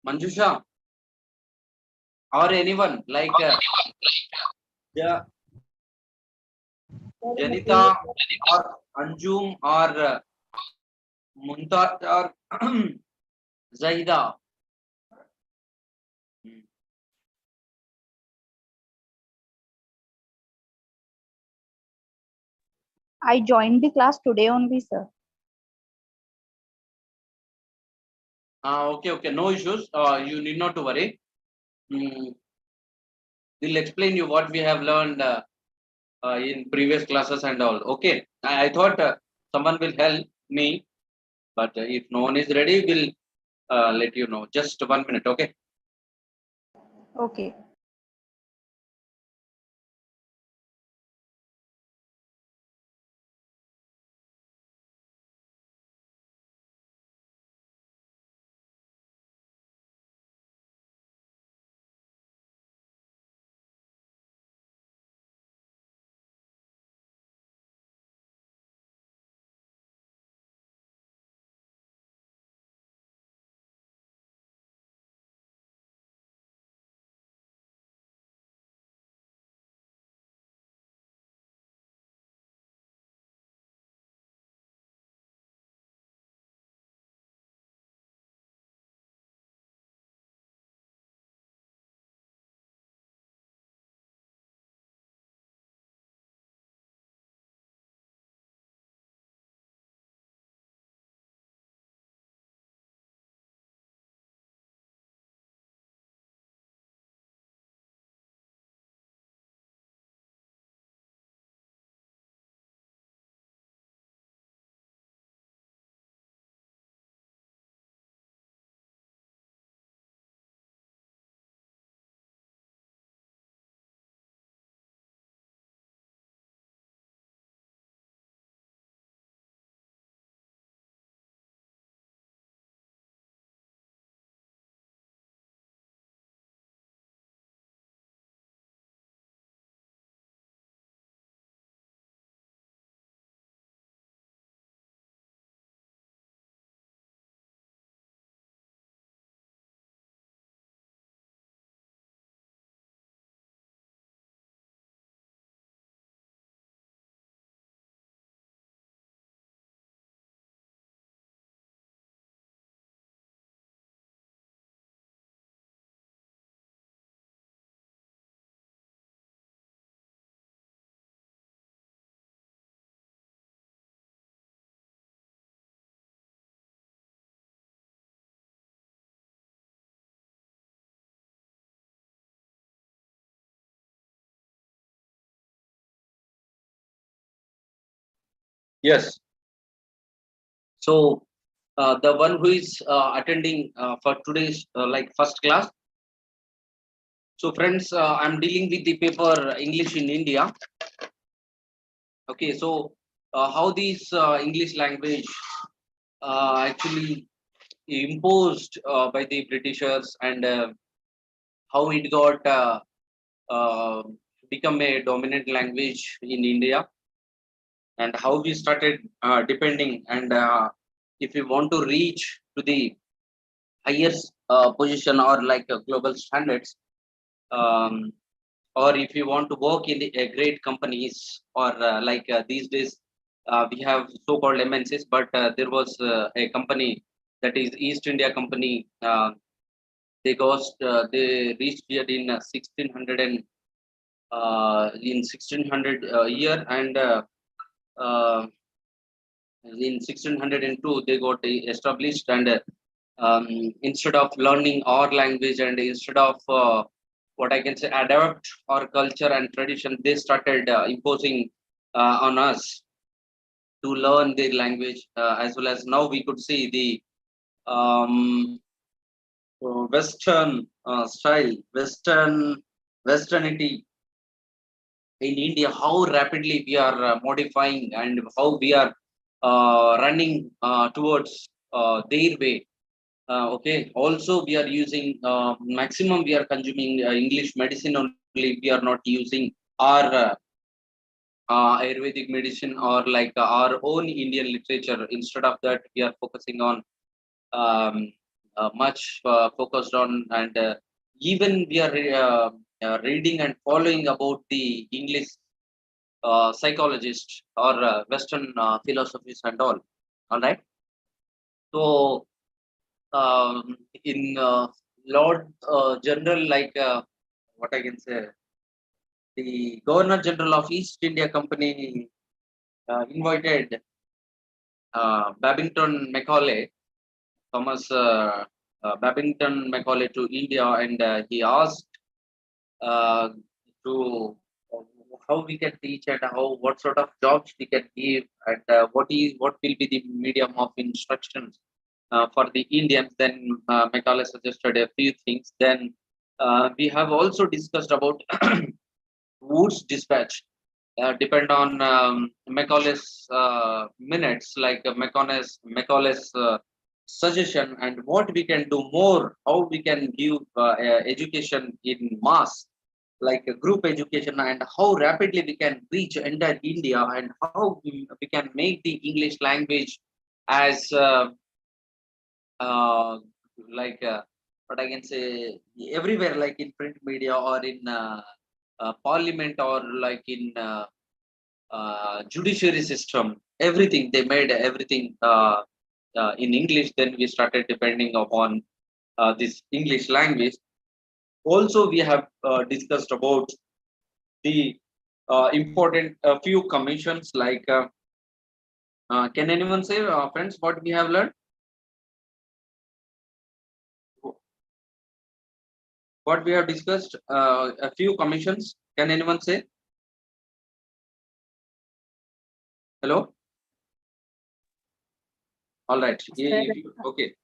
Manjusha or anyone like Ja- Janita or Anjum or Muntaj or Zaida. I joined the class today only, sir. Okay, no issues. You need not to worry. We'll explain you what we have learned in previous classes and all. Okay, I thought someone will help me, but if no one is ready, we'll let you know. Just 1 minute, okay? Okay. Yes. So the one who is attending for today's like first class. So friends, I'm dealing with the paper English in India. Okay, so how this English language actually imposed by the Britishers and how it got uh, become a dominant language in India and how we started depending and if we want to reach to the highest position or like global standards um, or if you want to work in the great companies or like these days we have so-called MNCs, but there was a company that is East India Company. They reached here in 1600 and in 1600 year and uh, in 1602 they got established and um, instead of learning our language and instead of what I can say adapt our culture and tradition, they started imposing on us to learn their language as well as now we could see the um, Western style, Westernity in India, how rapidly we are modifying and how we are running towards their way. Okay. Also, we are using maximum. We are consuming English medicine only. We are not using our Ayurvedic medicine or like our own Indian literature. Instead of that, we are focusing on um, much focused on, and even we are reading and following about the English psychologists or Western philosophies and all. All right. So in Lord General, like what I can say, the Governor General of East India Company invited Babington Macaulay, Thomas Babington Macaulay, to India, and he asked uh, to how we can teach, and how, what sort of jobs we can give, and what will be the medium of instructions for the Indians. Then Macaulay suggested a few things. Then we have also discussed about Wood's dispatch. Depend on Macaulay's minutes, like Macaulay's suggestion, and what we can do more, how we can give education in mass, like a group education, and how rapidly we can reach entire India, and how we can make the English language as uh, like what I can say, everywhere, like in print media, or in parliament, or like in judiciary system. Everything they made everything in English. Then we started depending upon this English language. Also, we have discussed about the important few commissions, like can anyone say, friends, what we have learned? What we have discussed, a few commissions. Can anyone say? Hello? All right. Okay.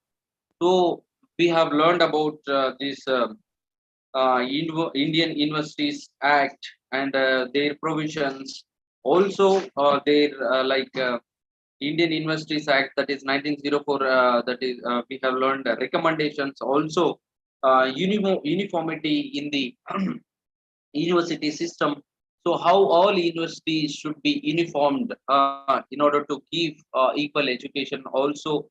So we have learned about this Indian Universities Act, and their provisions. Also, their Indian Universities Act, that is 1904. That is we have learned recommendations. Also, uniformity in the university system. So how all universities should be uniformed in order to give equal education, also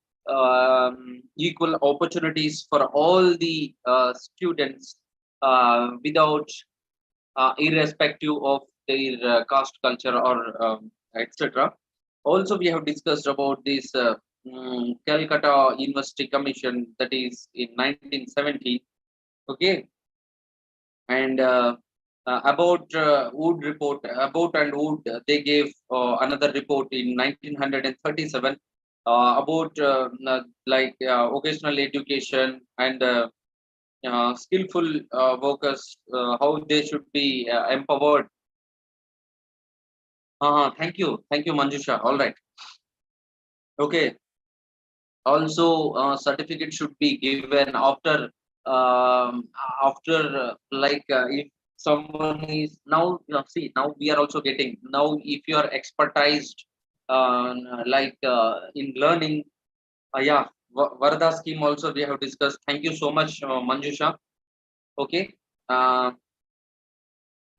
equal opportunities for all the students without irrespective of their caste, culture, or etc. Also, we have discussed about this Calcutta University Commission, that is in 1917. Okay, and about Wood report, about and Wood, they gave another report in 1937 about vocational education, and skillful workers, how they should be empowered. Thank you, Manjusha. All right. Okay. Also, certificate should be given after after if someone is now, see, now we are also getting, now if you are expertised in learning, yeah, Varda scheme also we have discussed. Thank you so much, Manjusha. Okay. uh,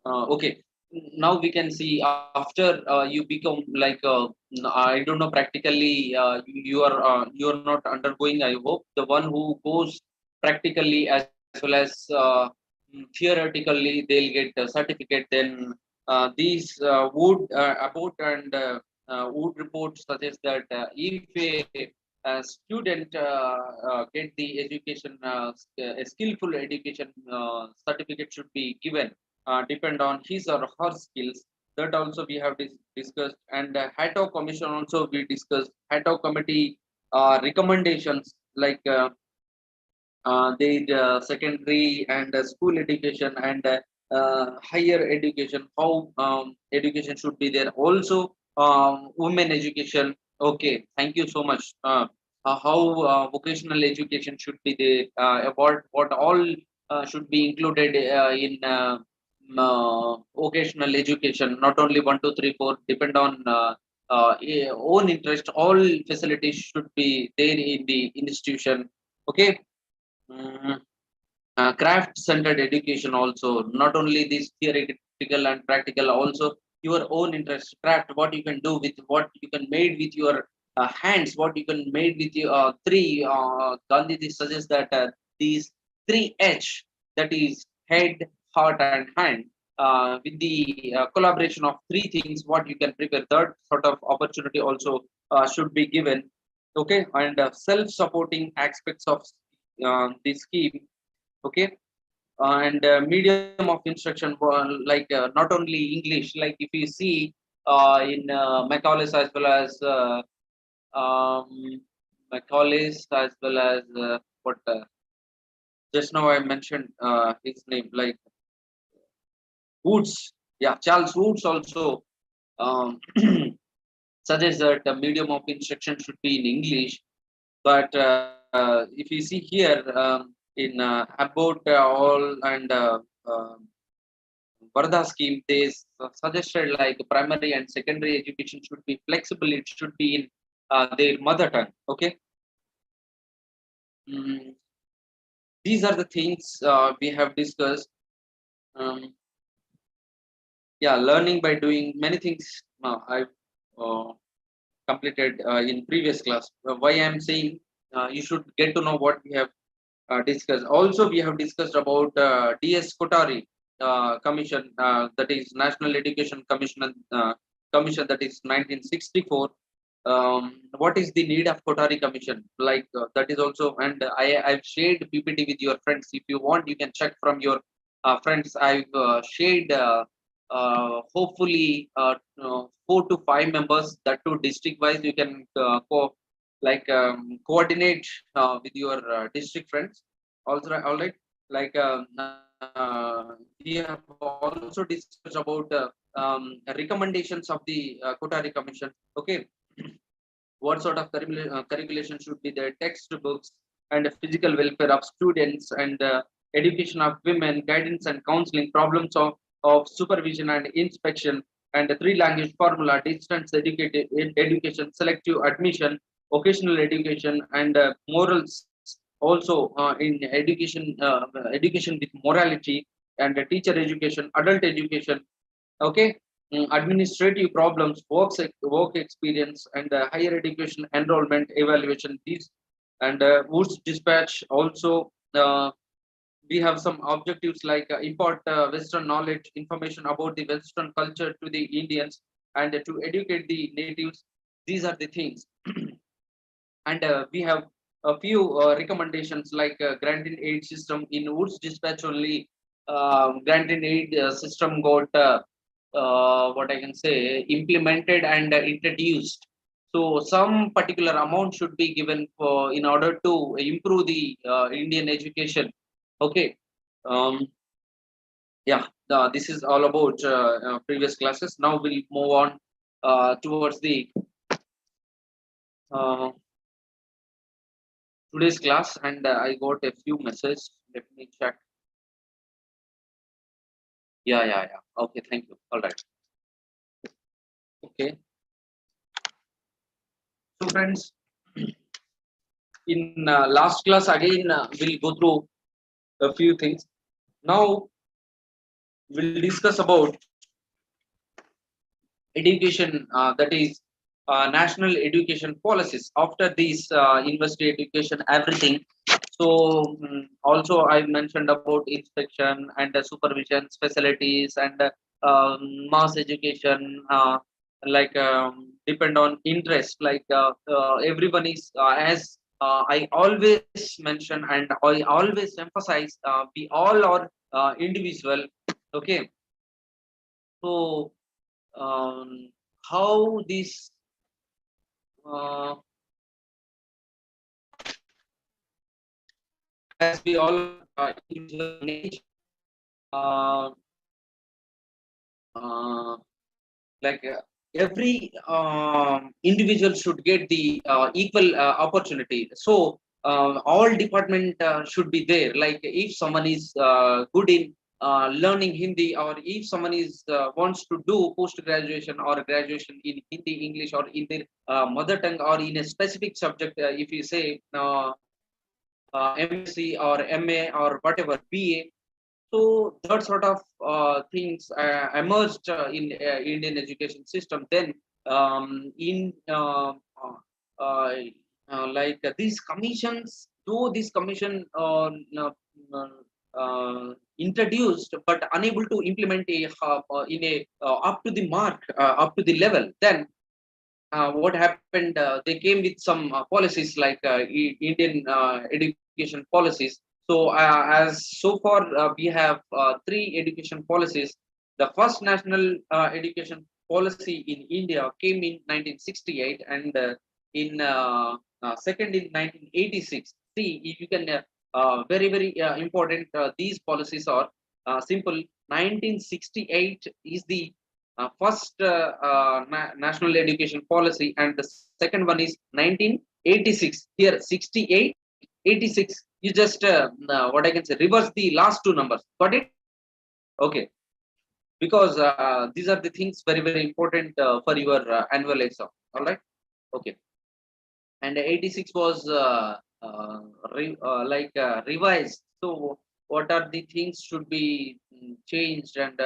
okay, now we can see, after you become like I don't know, practically you are not undergoing, I hope. The one who goes practically as well as theoretically, they'll get a certificate. Then these would about and would report suggest that if a student get the education, a skillful education, certificate should be given, depend on his or her skills. That also we have discussed. And Hatto Commission also we discussed. Hatto Committee recommendations, like the secondary and school education, and higher education, how education should be there. Also, women education. Okay, thank you so much. How vocational education should be there, what all should be included in vocational education, not only 1 2 3 4, depend on own interest. All facilities should be there in the institution. Okay. Mm, Craft centered education also, not only this theoretical and practical, also your own interest, craft, what you can do with what you can made with your hands, what you can made with you three. Gandhi suggests that these three H, that is head, heart, and hand, with the collaboration of three things, what you can prepare, that sort of opportunity also should be given. Okay, and self-supporting aspects of the scheme. Okay, and medium of instruction, like not only English, like if you see in Macaulay's as well as Macaulay's as well as what just now I mentioned his name, like Woods. Yeah, Charles Woods also suggests that the medium of instruction should be in English. But if you see here, in about all and Varda scheme, they suggested like primary and secondary education should be flexible. It should be in their mother tongue. Okay. Mm, these are the things we have discussed. Um, yeah, learning by doing many things. I've uh, completed in previous class. Why I'm saying you should get to know what we have discussed. Also, we have discussed about DS Kotari Commission, that is National Education Commission, Commission, that is 1964. What is the need of Kotari Commission? Like that is also, and I've shared PPT with your friends. If you want, you can check from your friends. I've shared. Hopefully 4 to 5 members, that too district wise. You can coordinate with your district friends. Also, all right. Like we have also discussed about recommendations of the Kotari Commission. Okay, what sort of curriculation should be there, textbooks, and the physical welfare of students, and education of women, guidance and counseling, problems of supervision and inspection, and the three language formula, distance education, selective admission, vocational education, and morals also in education with morality, and teacher education, adult education. Okay. Administrative problems, work experience, and higher education enrollment evaluation. These and Woods dispatch also. We have some objectives like impart Western knowledge, information about the Western culture to the Indians, and to educate the natives. These are the things. And we have a few recommendations like granting aid system. In Woods dispatch only, granting aid system got what I can say implemented and introduced. So some particular amount should be given for in order to improve the Indian education. Okay. um, yeah, this is all about previous classes. Now we'll move on towards the uh, today's class, and I got a few messages. Let me check. Yeah. Okay, thank you. All right. Okay. So, friends, in last class again, we'll go through a few things. Now we'll discuss about education, that is national education policies. After this university education, everything. So also I mentioned about inspection and supervision facilities, and mass education, like depend on interest. Like everyone is as I always mention and I always emphasize, we all are individual. Okay. So how this uh, as we all are individual in nature, uh, uh, like every individual should get the equal opportunity. So all department should be there. Like if someone is good in learning Hindi, or if someone is wants to do post graduation or graduation in Hindi, English, or in their mother tongue, or in a specific subject, if you say MSc or MA or whatever, BA. So that sort of things emerged in Indian education system. Then in these commissions, though this commission introduced but unable to implement in a up to the mark, up to the level, then what happened, they came with some policies like Indian education policies. So as so far we have three education policies. The first national education policy in India came in 1968, and in second in 1986. See, you can very important. These policies are simple. 1968 is the first national education policy, and the second one is 1986. Here 68, 86. You just what I can say, reverse the last two numbers. Got it? Okay. Because these are the things very important for your annual exam. All right. Okay. And 86 was revised. So what are the things should be changed, and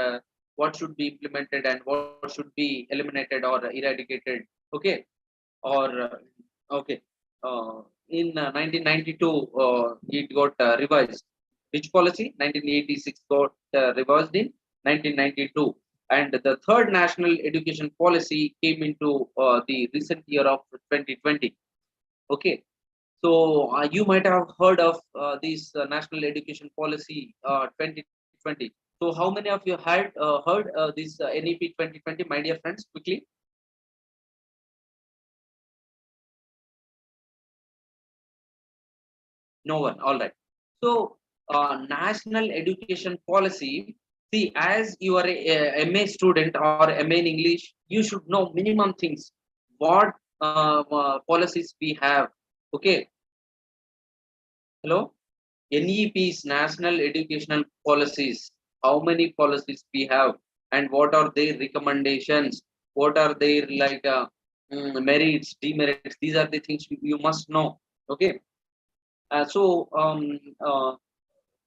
what should be implemented, and what should be eliminated or eradicated? Okay. Or okay. In 1992 it got revised. Which policy? 1986 got revised in 1992. And the third national education policy came into the recent year of 2020. Okay. So you might have heard of this national education policy 2020. So how many of you had heard this NEP 2020, my dear friends? Quickly. No one. All right. So national education policy. See, as you are a MA student or MA in English, you should know minimum things. What policies we have. Okay. Hello. NEP's national educational policies. How many policies we have, and what are their recommendations? What are their merits, demerits? These are the things you must know. Okay. So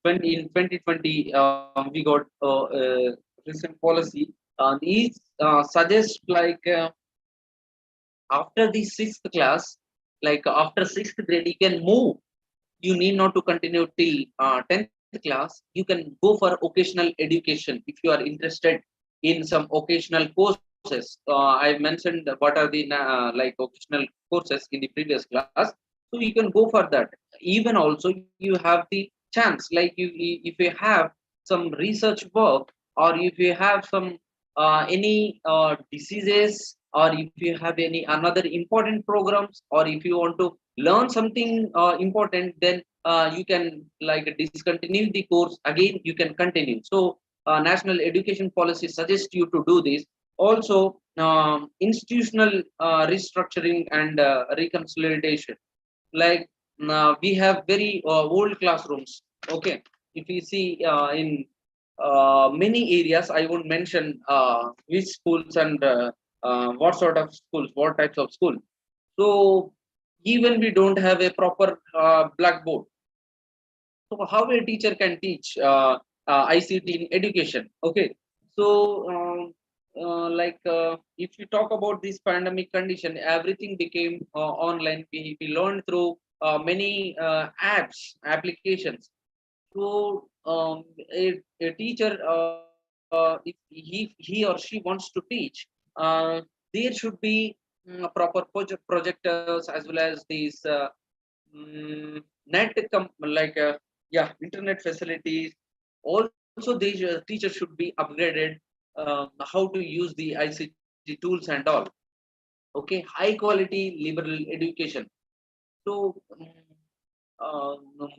when in 2020 we got recent policy. These suggest after the sixth class, like after sixth grade, you can move. You need not to continue till 10th class. You can go for occasional education if you are interested in some occasional courses. I mentioned what are the occasional courses in the previous class. So you can go for that. Even also you have the chance, like if you have some research work, or if you have some any diseases, or if you have any another important programs, or if you want to learn something important, then you can discontinue the course, again you can continue. So national education policy suggests you to do this. Also institutional restructuring and reconciliation. Like we have very old classrooms. Okay. If you see in many areas, I won't mention which schools and what sort of schools, what types of school. So even we don't have a proper blackboard. So how a teacher can teach ICT in education? Okay. So if you talk about this pandemic condition, everything became online. We learned through many apps, applications. So a teacher, if he or she wants to teach, there should be proper projectors, as well as these net yeah, internet facilities. Also these teachers should be upgraded how to use the ICT tools and all. Okay, high quality liberal education. So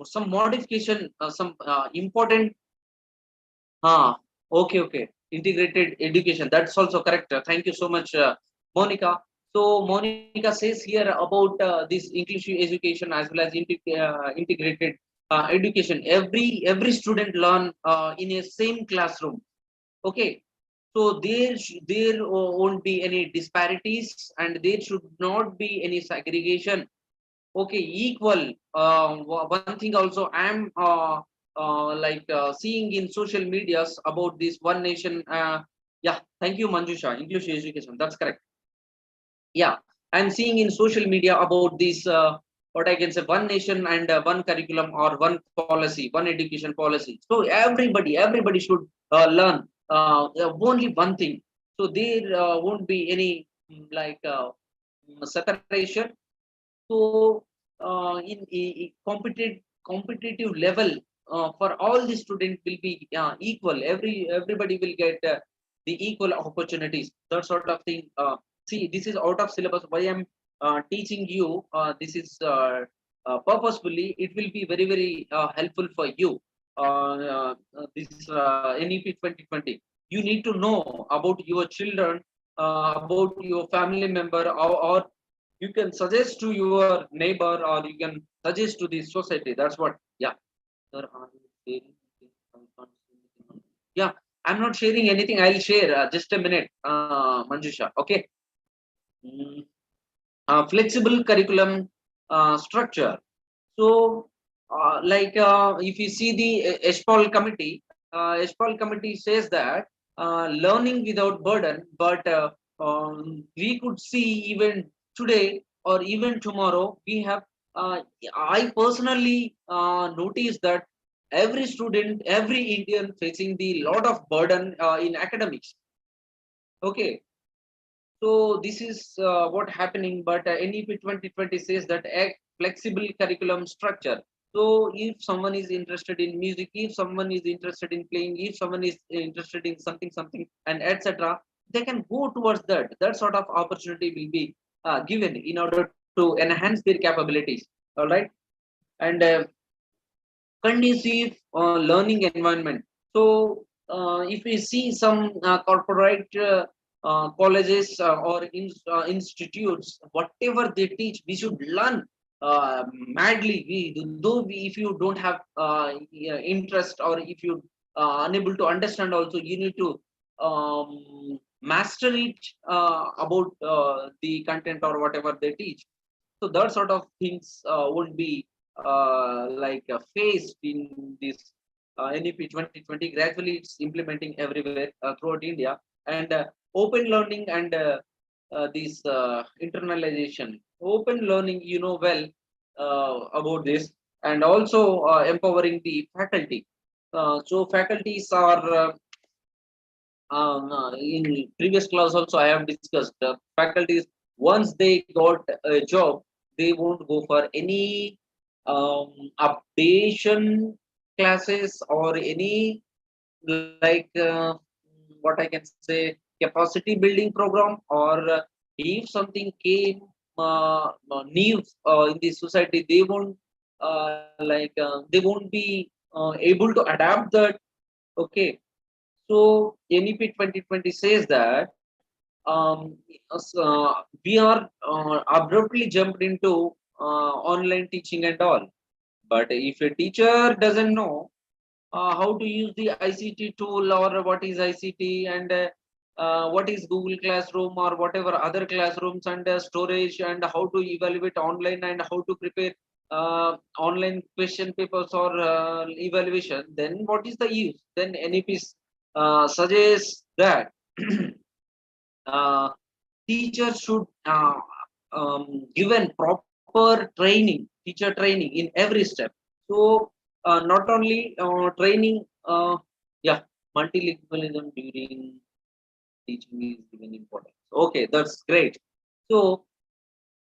some modification, some important. Okay. Integrated education. That's also correct. Thank you so much, Monica. So Monica says here about this English education as well as integrated education. Every student learn in a same classroom. Okay. So there won't be any disparities, and there should not be any segregation. Okay, equal. One thing also I'm seeing in social medias about this one nation. Yeah, thank you, Manjusha. English education. That's correct. Yeah. I'm seeing in social media about this, what I can say, one nation and one curriculum or one policy, one education policy. So everybody should learn only one thing. So there won't be any separation. So in competitive level for all the students will be equal. Everybody will get the equal opportunities. That sort of thing. See, this is out of syllabus. Why I'm teaching you this is purposefully. It will be very helpful for you. This NEP 2020. You need to know about your children, about your family member, or you can suggest to your neighbor, or you can suggest to the society. That's what. Yeah. Sir, are you sharing anything? I can't see anything on- Yeah, I'm not sharing anything. I'll share just a minute, Manjusha. Okay. Mm, flexible curriculum structure. So, if you see the ESPOL committee, says that learning without burden, but we could see even today or even tomorrow, we have, I personally noticed that every student, every Indian facing the lot of burden in academics. Okay, so this is what happening, but NEP 2020 says that a flexible curriculum structure. So if someone is interested in music, if someone is interested in playing, if someone is interested in something, and etc., they can go towards that. That sort of opportunity will be given in order to enhance their capabilities. All right, and conducive learning environment. So, if we see some corporate colleges or institutes, whatever they teach, we should learn madly. If you don't have interest, or if you unable to understand, also you need to master it about the content or whatever they teach. So that sort of things would be faced in this NEP 2020. Gradually, it's implementing everywhere throughout India, and open learning and this internalization. Open learning, you know well about this, and also empowering the faculty. So faculties are in previous class also I have discussed. Faculties, once they got a job, they won't go for any updation classes or any what I can say, capacity building program, or if something came new in the society, they won't they won't be able to adapt that. Okay, so NEP 2020 says that we are abruptly jumped into online teaching and all. But if a teacher doesn't know how to use the ICT tool, or what is ICT, and what is Google Classroom or whatever other classrooms, and storage, and how to evaluate online, and how to prepare online question papers or evaluation, then what is the use? Then NEP suggests that uh, teachers should given proper training, teacher training in every step. So not only training, yeah, multilingualism during teaching is given importance. Okay, that's great. So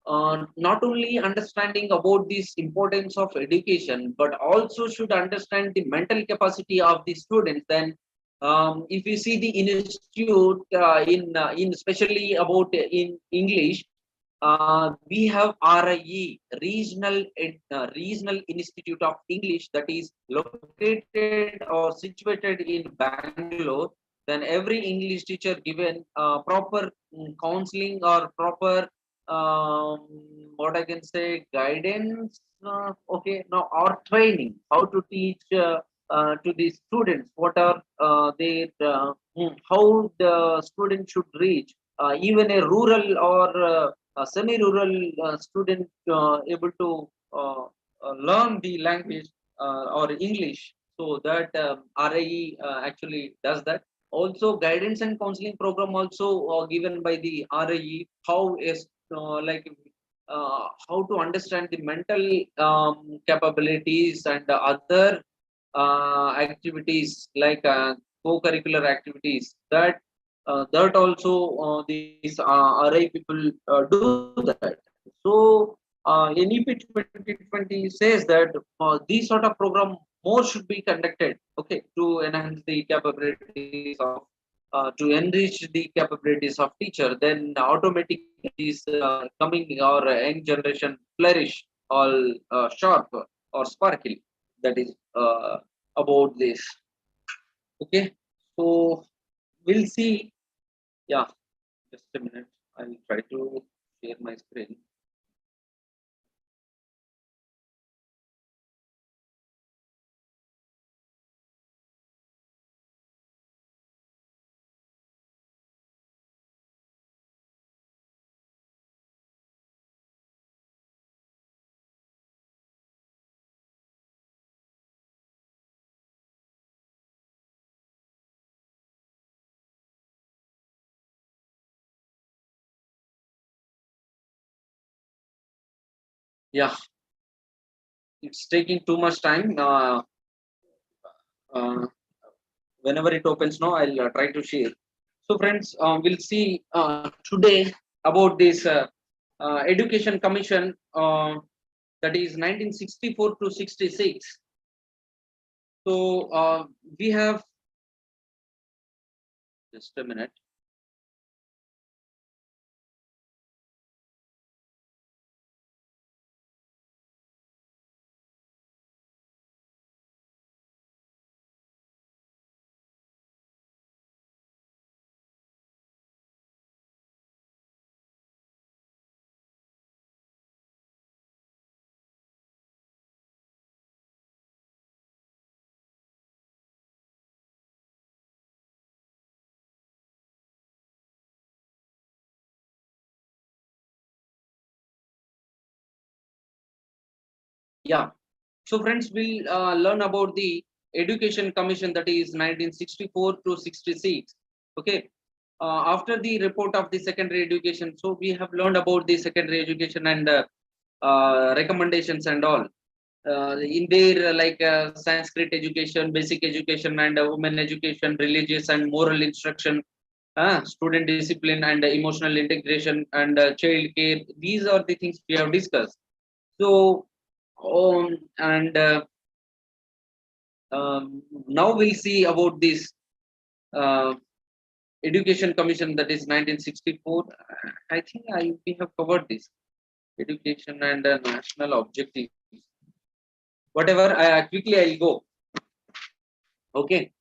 not only understanding about this importance of education, but also should understand the mental capacity of the students. Then if you see the institute in especially about in English, we have RIE, Regional Institute of English, that is located or situated in Bangalore. Then every English teacher given proper counseling or proper what I can say, guidance. Okay, now, or training how to teach to the students. What are how the student should reach even a rural or a semi-rural student able to learn the language or English. So that RIE actually does that. Also, guidance and counseling program also given by the RIE. How is like how to understand the mental capabilities and other activities like co-curricular activities that also these RI people do that. So NEP 2020 says that these sort of program more should be conducted, okay, to enhance the capabilities of to enrich the capabilities of teacher. Then automatically is coming or young generation flourish all sharp or sparkly. That is about this. Okay, so we'll see. Yeah, just a minute. I'll try to share my screen. Yeah, it's taking too much time. Uh, Whenever it opens now, I'll try to share. So friends, we'll see today about this Education Commission that is 1964 to 66. So we have just a minute. Yeah. So friends, we'll learn about the Education Commission that is 1964 to 66. Okay. After the report of the secondary education, so we have learned about the secondary education and recommendations and all. In there, like Sanskrit education, basic education, and women education, religious and moral instruction, student discipline and emotional integration, and child care. These are the things we have discussed. So, and now we'll see about this uh, Education Commission that is 1964. I think we have covered this education and national objectives. Whatever, quickly I'll go. Okay.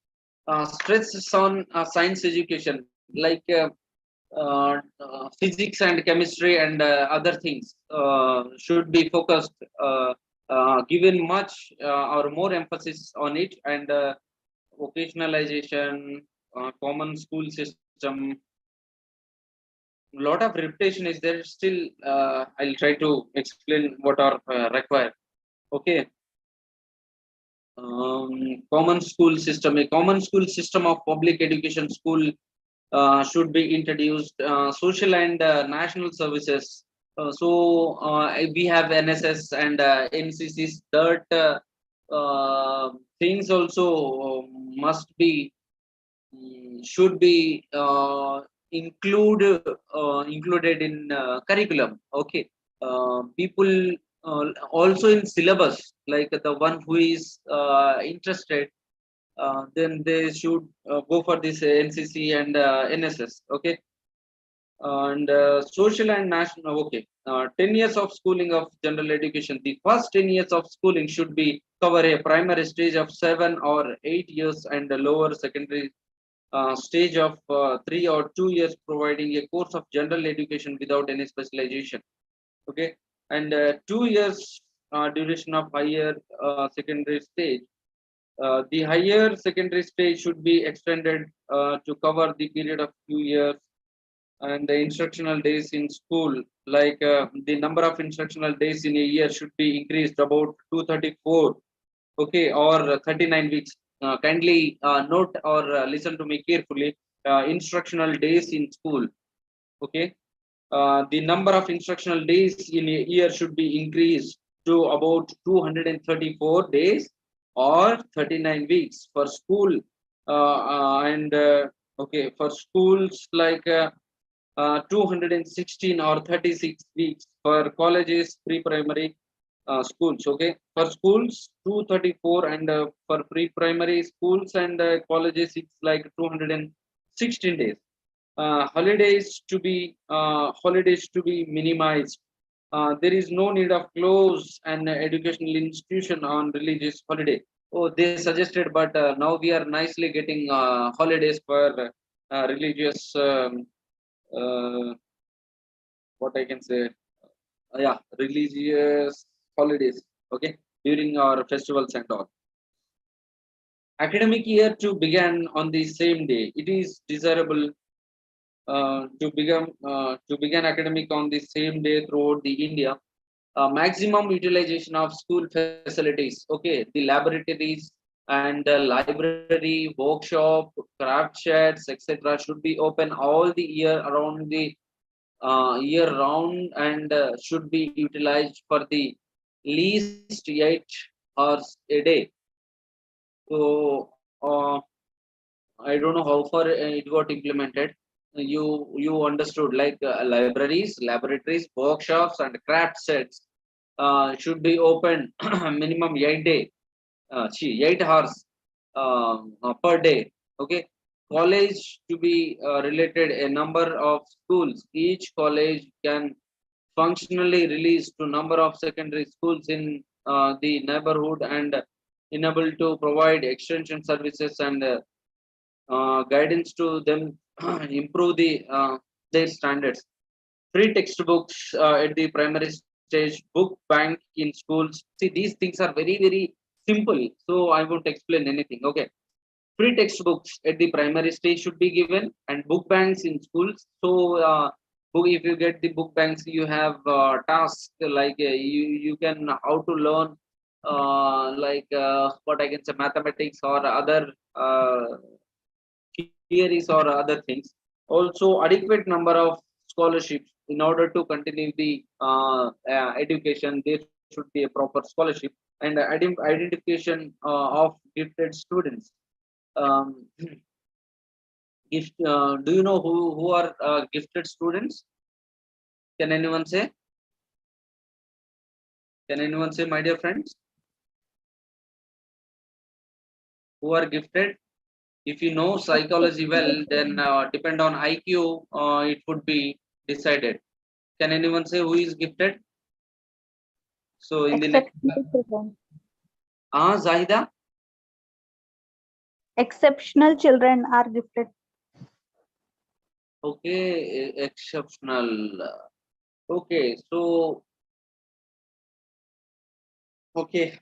Stress on science education like physics and chemistry and other things should be focused, given much or more emphasis on it, and vocationalization, common school system. Lot of repetition is there still. I'll try to explain what are required. Okay. Common school system, a common school system of public education school should be introduced. Social and national services. We have NSS and NCCs. That things also must be should be included in curriculum. Okay, people also in syllabus, like the one who is interested, then they should go for this NCC and NSS. Okay, and social and national. Okay, 10 years of schooling of general education. The first 10 years of schooling should be cover a primary stage of 7 or 8 years and a lower secondary stage of 3 or 2 years, providing a course of general education without any specialization. Okay, and 2 years duration of higher secondary stage. The higher secondary stage should be extended to cover the period of 2 years, and the instructional days in school, like the number of instructional days in a year should be increased about 234, okay, or 39 weeks. Kindly note or listen to me carefully. Instructional days in school, okay. The number of instructional days in a year should be increased to about 234 days or 39 weeks for school and okay, for schools like 216 or 36 weeks for colleges, pre-primary schools. Okay, for schools 234, and for pre-primary schools and colleges it's like 216 days. Holidays to be minimized. There is no need of close an educational institution on religious holiday. Oh, they suggested, but now we are nicely getting holidays for religious. Uh, what I can say, yeah, religious holidays. Okay, during our festivals and all. Academic year to begin on the same day. It is desirable to begin academic on the same day throughout the India. Maximum utilization of school facilities. Okay, the laboratories and library, workshop, craft sheds, etc. should be open all the year around the year round, and should be utilized for the least 8 hours a day. So I don't know how far it got implemented. You understood, like libraries, laboratories, workshops, and craft sets should be open minimum 8 hours per day. Okay, college to be related a number of schools. Each college can functionally release to number of secondary schools in the neighborhood and enable to provide extension services and guidance to them improve their standards. Free textbooks at the primary stage, book bank in schools. See, these things are very, very simple. So I won't explain anything. Okay. Free textbooks at the primary stage should be given, and book banks in schools. So, if you get the book banks, you have tasks like you can how to learn like what I can say, mathematics or other theories or other things. Also, adequate number of scholarships in order to continue the education. There should be a proper scholarship and identification of gifted students. Um, do you know who are gifted students? Can anyone say? Can anyone say, my dear friends, who are gifted? If you know psychology well, then depend on IQ, it would be decided. Can anyone say who is gifted? So in the next, Exceptional children. Zahida. Exceptional children are gifted. Okay, exceptional. Okay, so okay,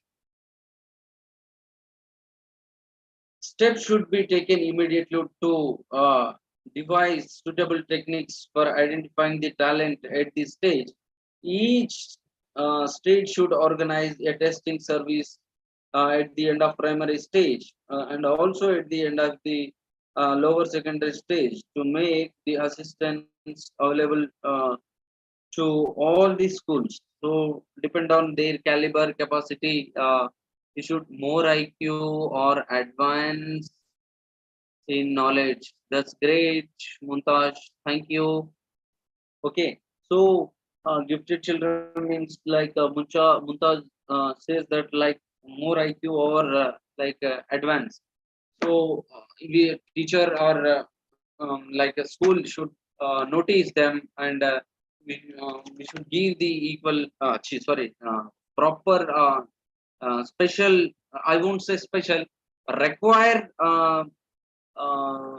steps should be taken immediately to devise suitable techniques for identifying the talent at this stage. Each stage should organize a testing service at the end of primary stage and also at the end of the lower secondary stage to make the assistance available to all the schools. So depend on their caliber, capacity. You should more IQ or advance in knowledge. That's great, Muntaj. Thank you. Okay, so gifted children means like Muntaj says that like more IQ or like advanced. So teacher or like a school should notice them, and we should give the equal sorry proper special, I won't say special, required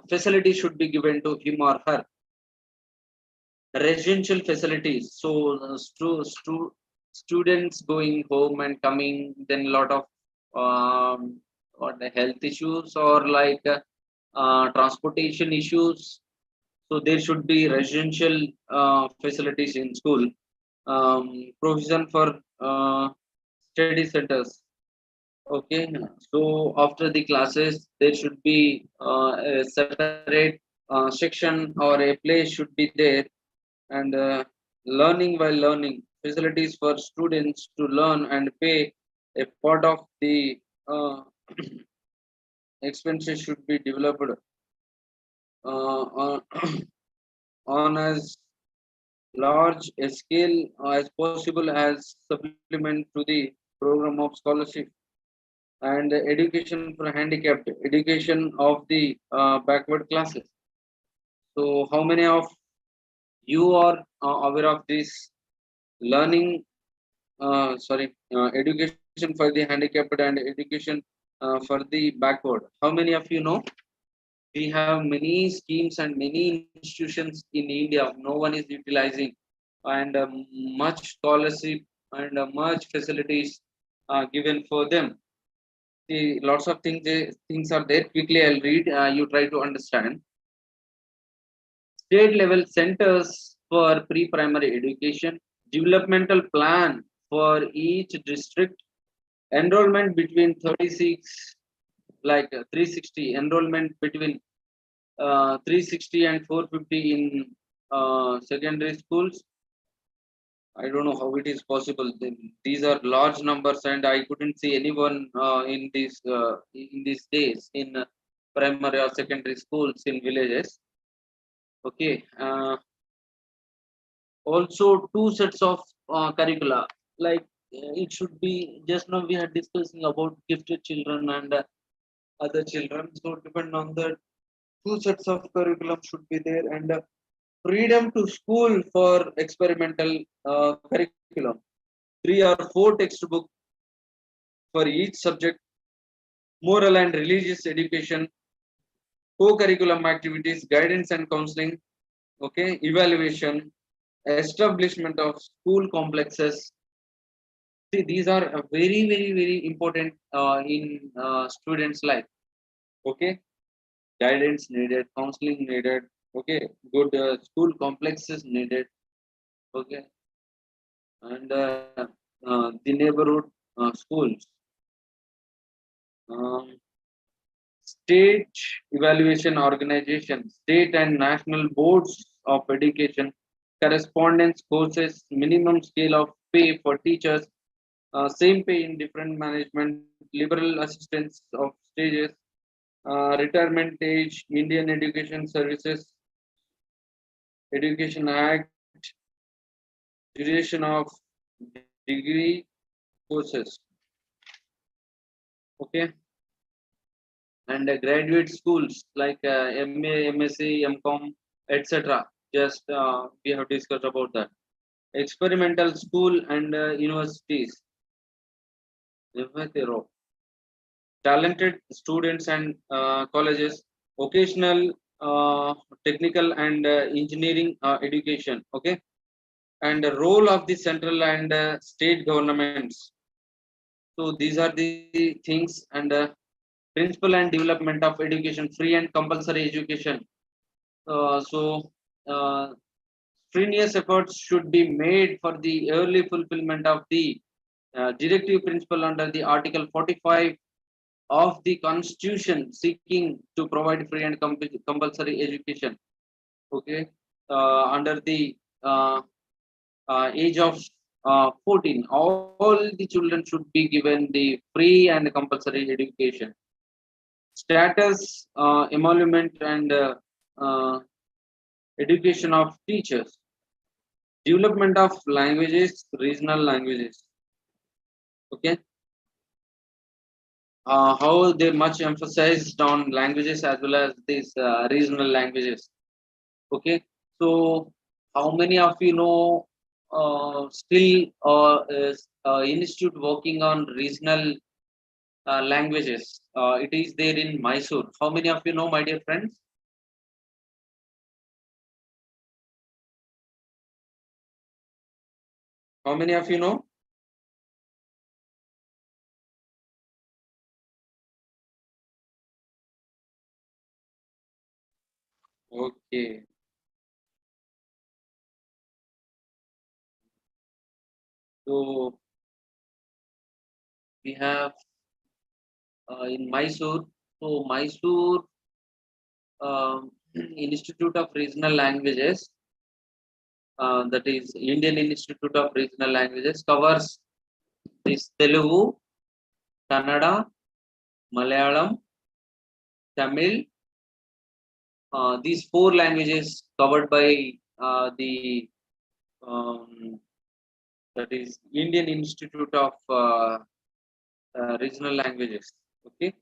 facility should be given to him or her. Residential facilities, so students going home and coming, then a lot of what the health issues or like transportation issues. So there should be residential facilities in school. Provision for study centers. Okay, so after the classes, there should be a separate section or a place should be there, and learning while learning facilities for students to learn and pay a part of the uh, expenses should be developed on, on as large a scale as possible as supplement to the program of scholarship and education for handicapped, education of the backward classes. So, how many of you are aware of this learning? Education for the handicapped and education for the backward. How many of you know? We have many schemes and many institutions in India. No one is utilizing, and much scholarship and much facilities given for them. See, lots of things are there. Quickly, I'll read. You try to understand. State level centers for pre-primary education, developmental plan for each district, enrollment between 36, like 360, enrollment between 360 and 450 in secondary schools. I don't know how it is possible. These are large numbers, and I couldn't see anyone in these days in primary or secondary schools in villages. Okay. Also, two sets of curricula. Like it should be, just now we are discussing about gifted children and other children. So depend on the two sets of curriculum should be there, and freedom to school for experimental curriculum. 3 or 4 textbook for each subject, moral and religious education, co-curriculum activities, guidance and counseling, okay, evaluation, establishment of school complexes. See, these are very, very, very important in students' life. Okay, guidance needed, counseling needed. Okay, good school complexes needed. Okay, and the neighborhood schools, um, state evaluation organization, state and national boards of education, correspondence courses, minimum scale of pay for teachers, same pay in different management, liberal assistance of stages, retirement age, Indian Education Services, Education Act, duration of degree courses. Okay, and graduate schools like MA, MSc, MCom, etc. Just we have discussed about that. Experimental school and universities. Talented students and colleges, occasional technical and engineering education. Okay, and the role of the central and state governments. So these are the things, and principle and development of education, free and compulsory education. So strenuous efforts should be made for the early fulfillment of the directive principle under the Article 45 of the Constitution, seeking to provide free and compulsory education. Okay, under the age of 14, all the children should be given the free and compulsory education. Status, emolument, and uh, education of teachers. Development of languages, regional languages. Okay, how they much emphasized on languages as well as these regional languages. Okay, so how many of you know still is institute working on regional languages? It is there in Mysore. How many of you know, my dear friends? How many of you know? Okay, so we have in Mysore. So Mysore Institute of Regional Languages that is Indian Institute of Regional Languages, covers this Telugu, Kannada, Malayalam, Tamil. These four languages covered by the um, that is Indian Institute of Regional Languages. Okay,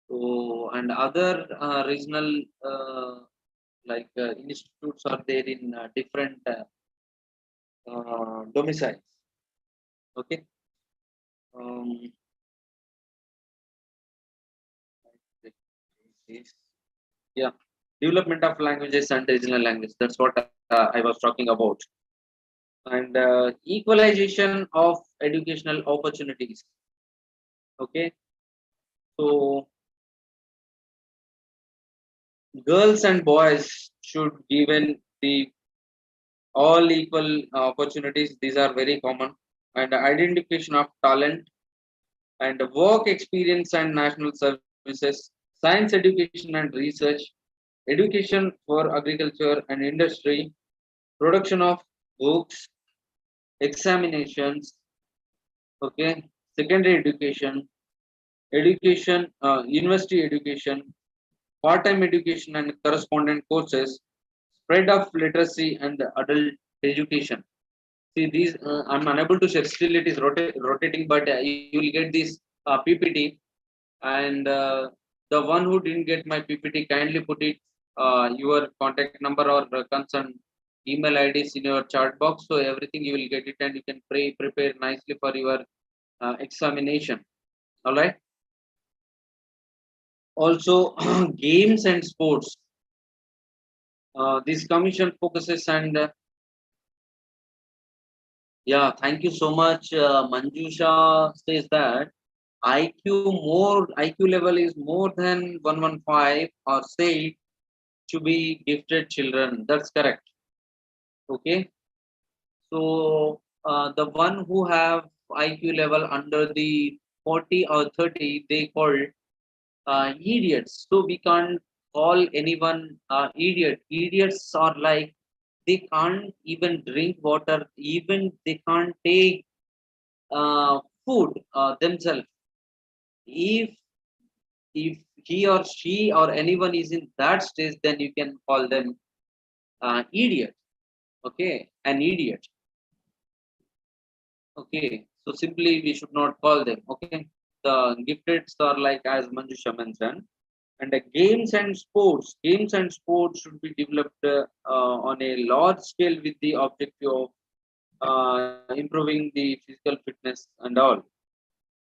so and other regional institutes are there in different domiciles. Okay. Um, yeah, development of languages and regional language. That's what I was talking about. And equalization of educational opportunities. Okay, so girls and boys should given the all equal opportunities. These are very common. And identification of talent and work experience and national services, science education and research, education for agriculture and industry, production of books, examinations, okay, secondary education, university education, part-time education and correspondent courses, spread of literacy and adult education. See these, I'm unable to share. Still, it is rotating, but you will get this PPT. And the one who didn't get my PPT, kindly put it your contact number or concern email IDs in your chat box. So everything you will get it, and you can prepare nicely for your examination. All right. Also, games and sports. This commission focuses and yeah, thank you so much. Manjusha says that IQ level is more than 115 or say to be gifted children. That's correct. Okay. So the one who have IQ level under the 40 or 30, they called idiots. So we can't call anyone idiot. Idiots are like they can't even drink water, even they can't take food themselves. If he or she or anyone is in that stage, then you can call them idiot. Okay, an idiot. Okay, so simply we should not call them. Okay, the gifteds are like as Manjusha mentioned. And the games and sports should be developed on a large scale with the objective of improving the physical fitness and all.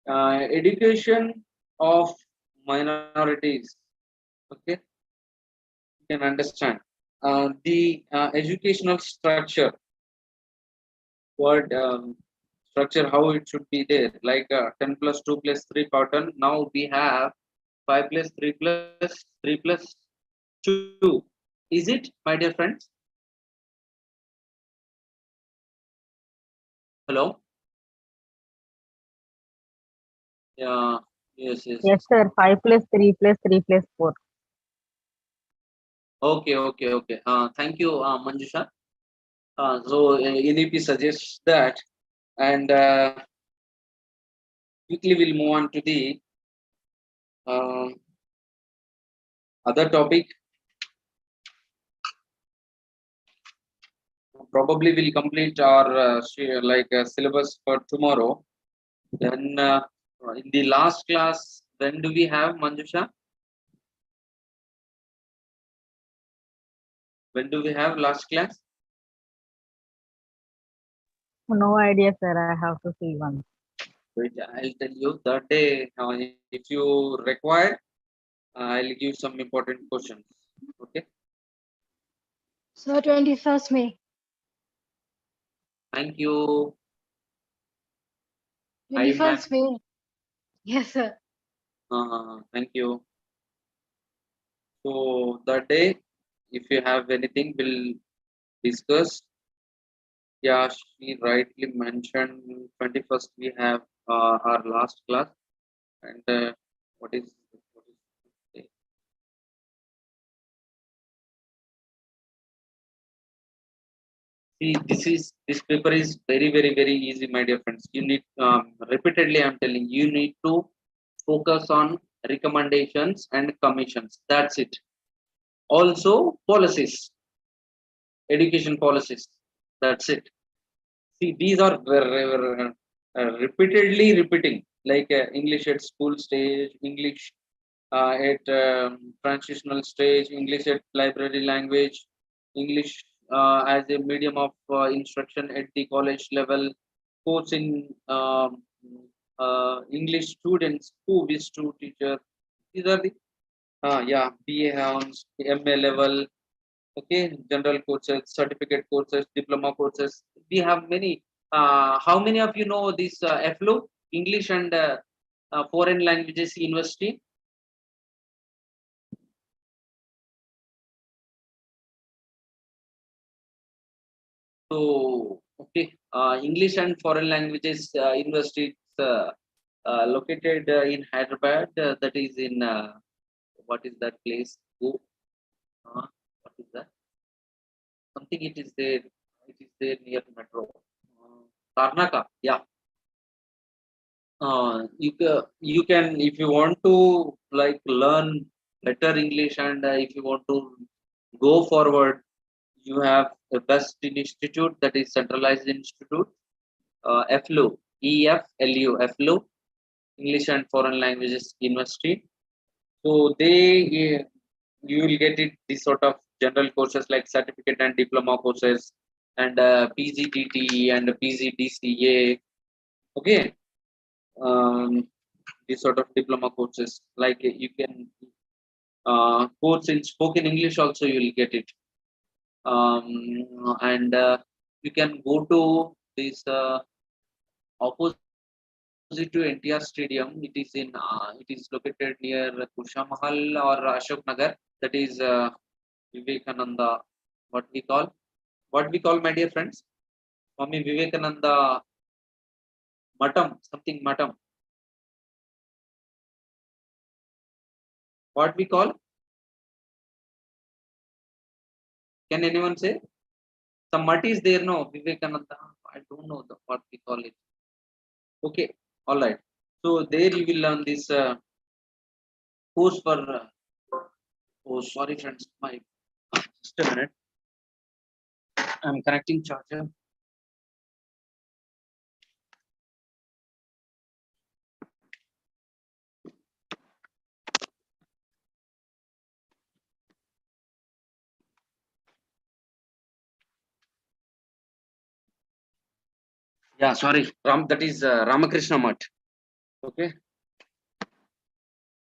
Education of minorities. Okay, you can understand the educational structure. What structure? How it should be there? Like 10 plus 2 plus 3 pattern. Now we have 5 plus 3 plus 3 plus 2. Is it, my dear friends? Hello. Yeah. Yes. Yes. Yes, sir. 5 plus 3 plus 3 plus 4. Okay. Okay. Okay. Thank you, Manjusha. So NEP suggests that, and quickly we'll move on to the uh, other topic. Probably we'll complete our syllabus for tomorrow. Then in the last class, when do we have Manjusha? When do we have last class? No idea, sir. I have to see one. Wait, I'll tell you that day. If you require, I'll give some important questions. Okay. So 21st May. Thank you. 21st May. Yes, sir. Thank you. So that day, if you have anything, we'll discuss. Yeah, she rightly mentioned 21st we have our last class. And what is the See, this paper is very easy, my dear friends. You need repeatedly. I'm telling you, you need to focus on recommendations and commissions. That's it. Also, policies, education policies. That's it. See, these are repeatedly repeating, like English at school stage, English at transitional stage, English at library language, English as a medium of instruction at the college level, course in English students who wish to teacher. These are the yeah, BA Hounds, MA level, okay, general courses, certificate courses, diploma courses. We have many. How many of you know this FLU, English and Foreign Languages University? So, okay, English and Foreign Languages University located in Hyderabad. That is in what is that place? Go. What is that? Something it is there. It is there near metro. Karnaka. Yeah. You can if you want to like learn better English and if you want to go forward, you have the best institute, that is centralized institute, FLU, FLU, English and Foreign Languages University. So they you will get it this sort of general courses like certificate and diploma courses and PGDT and PGDCA. Okay. Um, this sort of diploma courses, like you can course in spoken English also you will get it, and you can go to this opposite to NTR Stadium. It is in it is located near Kusha Mahal or Ashok Nagar. That is Vivekananda. What we call my dear friends? Swami Vivekananda Matam, something Matam. What we call? Can anyone say? Some mud is there, no? Vivekananda. I don't know what we call it. Okay, all right. So there you will learn this course for. Oh, sorry, friends. My just a minute. I'm connecting charger. Yeah, sorry. That is Ramakrishna Mutt. Okay.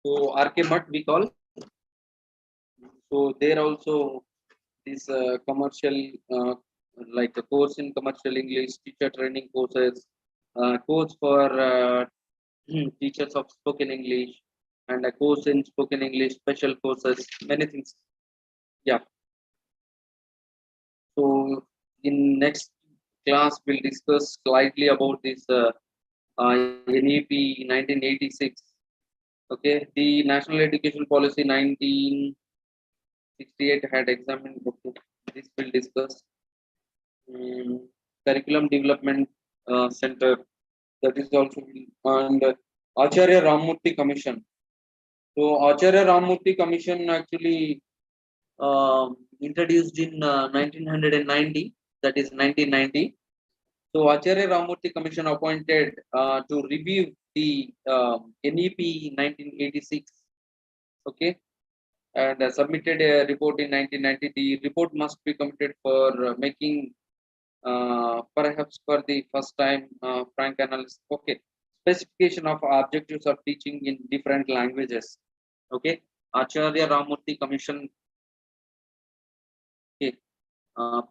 So RK Mutt we call. So there also this commercial like a course in commercial English, teacher training courses, course for teachers of spoken English, and a course in spoken English, special courses, many things. Yeah. So in next class we'll discuss slightly about this NEP 1986. Okay, the National Education Policy 1968 had examined. Okay, this will discuss. Curriculum Development Center, that is also, and Acharya Ramurthy Commission. So Acharya Ramurthy Commission actually introduced in 1990, that is 1990. So Acharya Ramurthy Commission appointed to review the NEP 1986. Okay, and submitted a report in 1990. The report must be committed for making perhaps for the first time frank analysis. Okay, specification of objectives of teaching in different languages. Okay, Acharya Ramurthy Commission. Okay,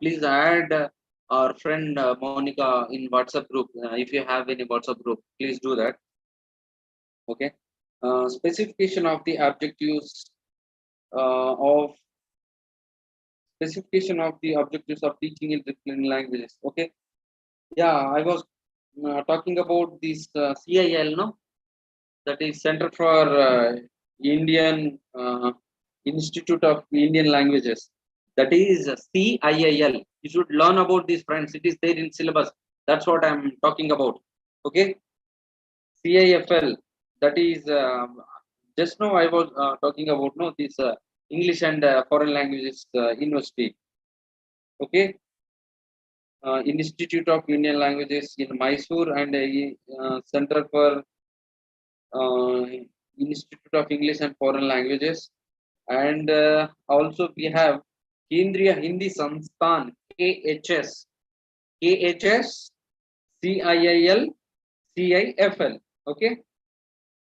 please add our friend Monica in WhatsApp group. If you have any WhatsApp group, please do that. Okay, specification of the objectives of specification of the objectives of teaching in different languages. Okay, yeah, I was talking about this CIL, no? That is Center for Indian Institute of Indian Languages. That is CIIL. You should learn about these, friends. It is there in syllabus. That's what I'm talking about. Okay. CIFL. That is just now I was talking about no this English and foreign languages university. Okay. Institute of Indian Languages in Mysore and Center for uh, Institute of English and Foreign Languages. And also we have Kendriya Hindi Sansthan KHS, KHS, CIIL, CIFL. Okay.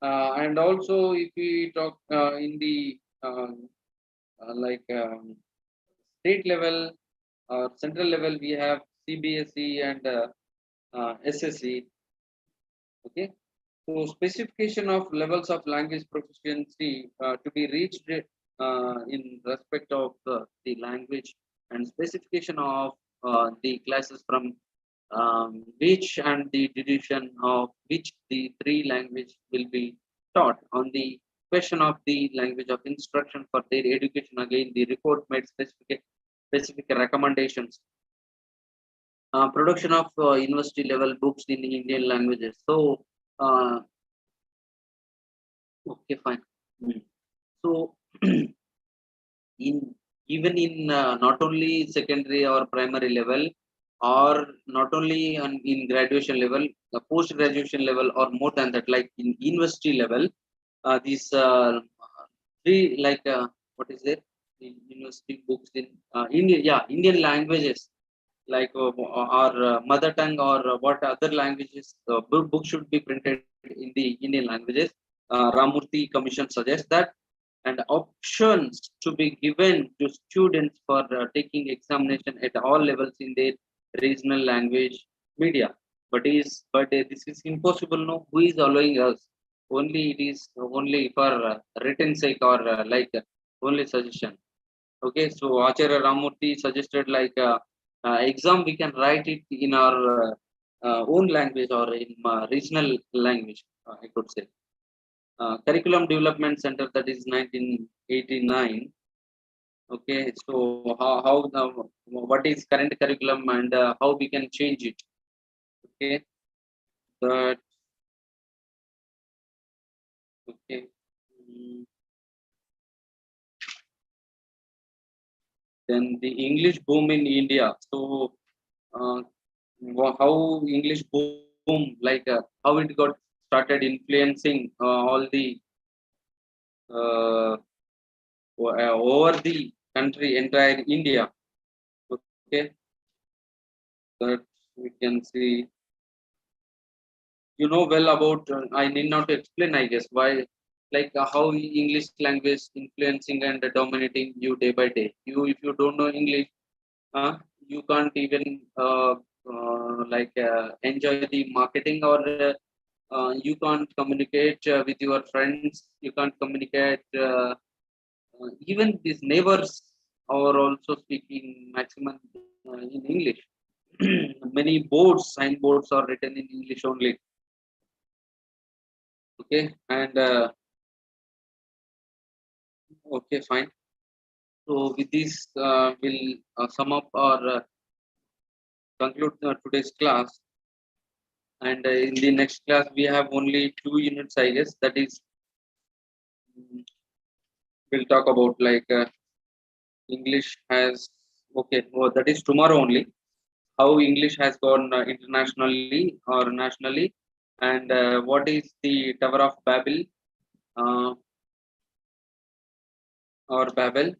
And also if we talk in the state level or central level, we have CBSE and SSE. Okay. So specification of levels of language proficiency to be reached in respect of the language, and specification of the classes from which and the division of which the three language will be taught. On the question of the language of instruction for their education, again the report made specific recommendations. Production of university level books in Indian languages. So okay, fine. So in even in not only secondary or primary level, or not only in graduation level, post graduation level, or more than that, like in university level, these three what is it? The university books in Indian, yeah, Indian languages, like our mother tongue, or what other languages book should be printed in the Indian languages. Ramurthy Commission suggests that, and options to be given to students for taking examination at all levels in their regional language media. But this is impossible. No, who is allowing us? Only it is only for written sake, or only suggestion. Okay, so Acharya Ramurthy suggested exam we can write it in our own language, or in regional language, I could say. Curriculum Development Center, that is 1989. Okay, so what is current curriculum, and how we can change it. Okay, but okay. Mm, Then the English boom in India. So uh, how English boom, how it got started influencing all the uh, over the country, entire India. Okay, that we can see. You know well about. I need not explain, I guess, why, how English language influencing and dominating you day by day. If you don't know English, you can't even enjoy the marketing, or you can't communicate with your friends. You can't communicate. Even these neighbors are also speaking maximum in English. Many signboards are written in English only. Okay, and okay, fine. So with this, we'll sum up or conclude today's class. And in the next class, we have only 2 units, I guess. That is, we'll talk about English has. Okay, well, that is tomorrow only. How English has gone internationally or nationally, and what is the Tower of Babel, uh, or Babel,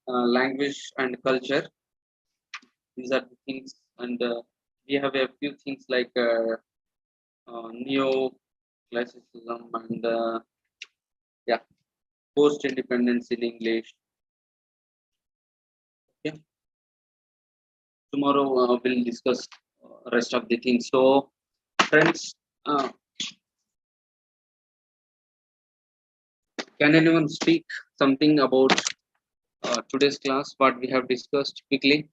language and culture. These are the things, and we have a few things like neo-classicism, and yeah, post-independence in English. Okay, tomorrow we'll discuss rest of the things. So, friends, can anyone speak something about today's class? What we have discussed quickly.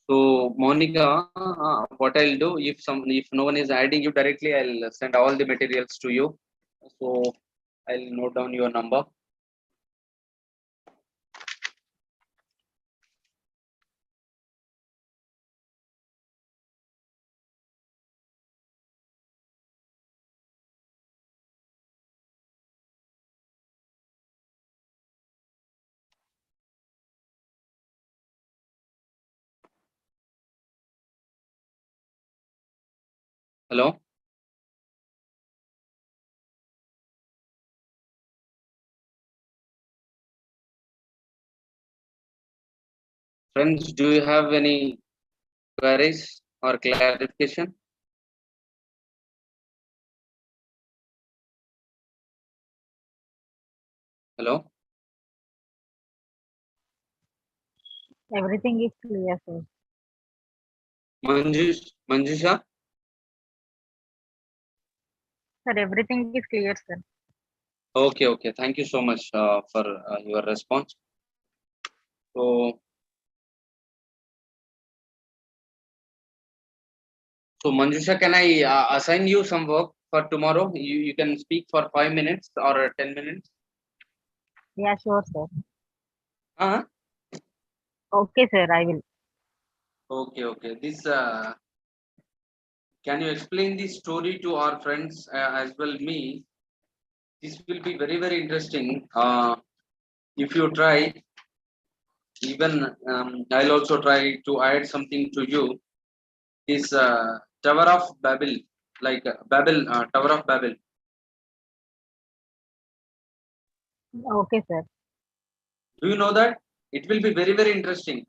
So Monica, what I'll do if no one is adding you directly, I'll send all the materials to you. So I'll note down your number. Hello. Friends, do you have any queries or clarification? Hello. Everything is clear, sir. Manjusha? Sir, everything is clear, sir. Okay, okay. Thank you so much for your response. So, Manjusha, can I assign you some work for tomorrow? You can speak for 5 minutes or 10 minutes. Yeah, sure, sir. Uh, Okay, sir, I will. okay, okay. This can you explain this story to our friends as well me? This will be very very interesting. If you try, even I'll also try to add something to you. This Tower of Babel, like Tower of Babel. Okay, sir. Do you know that? It will be very very interesting.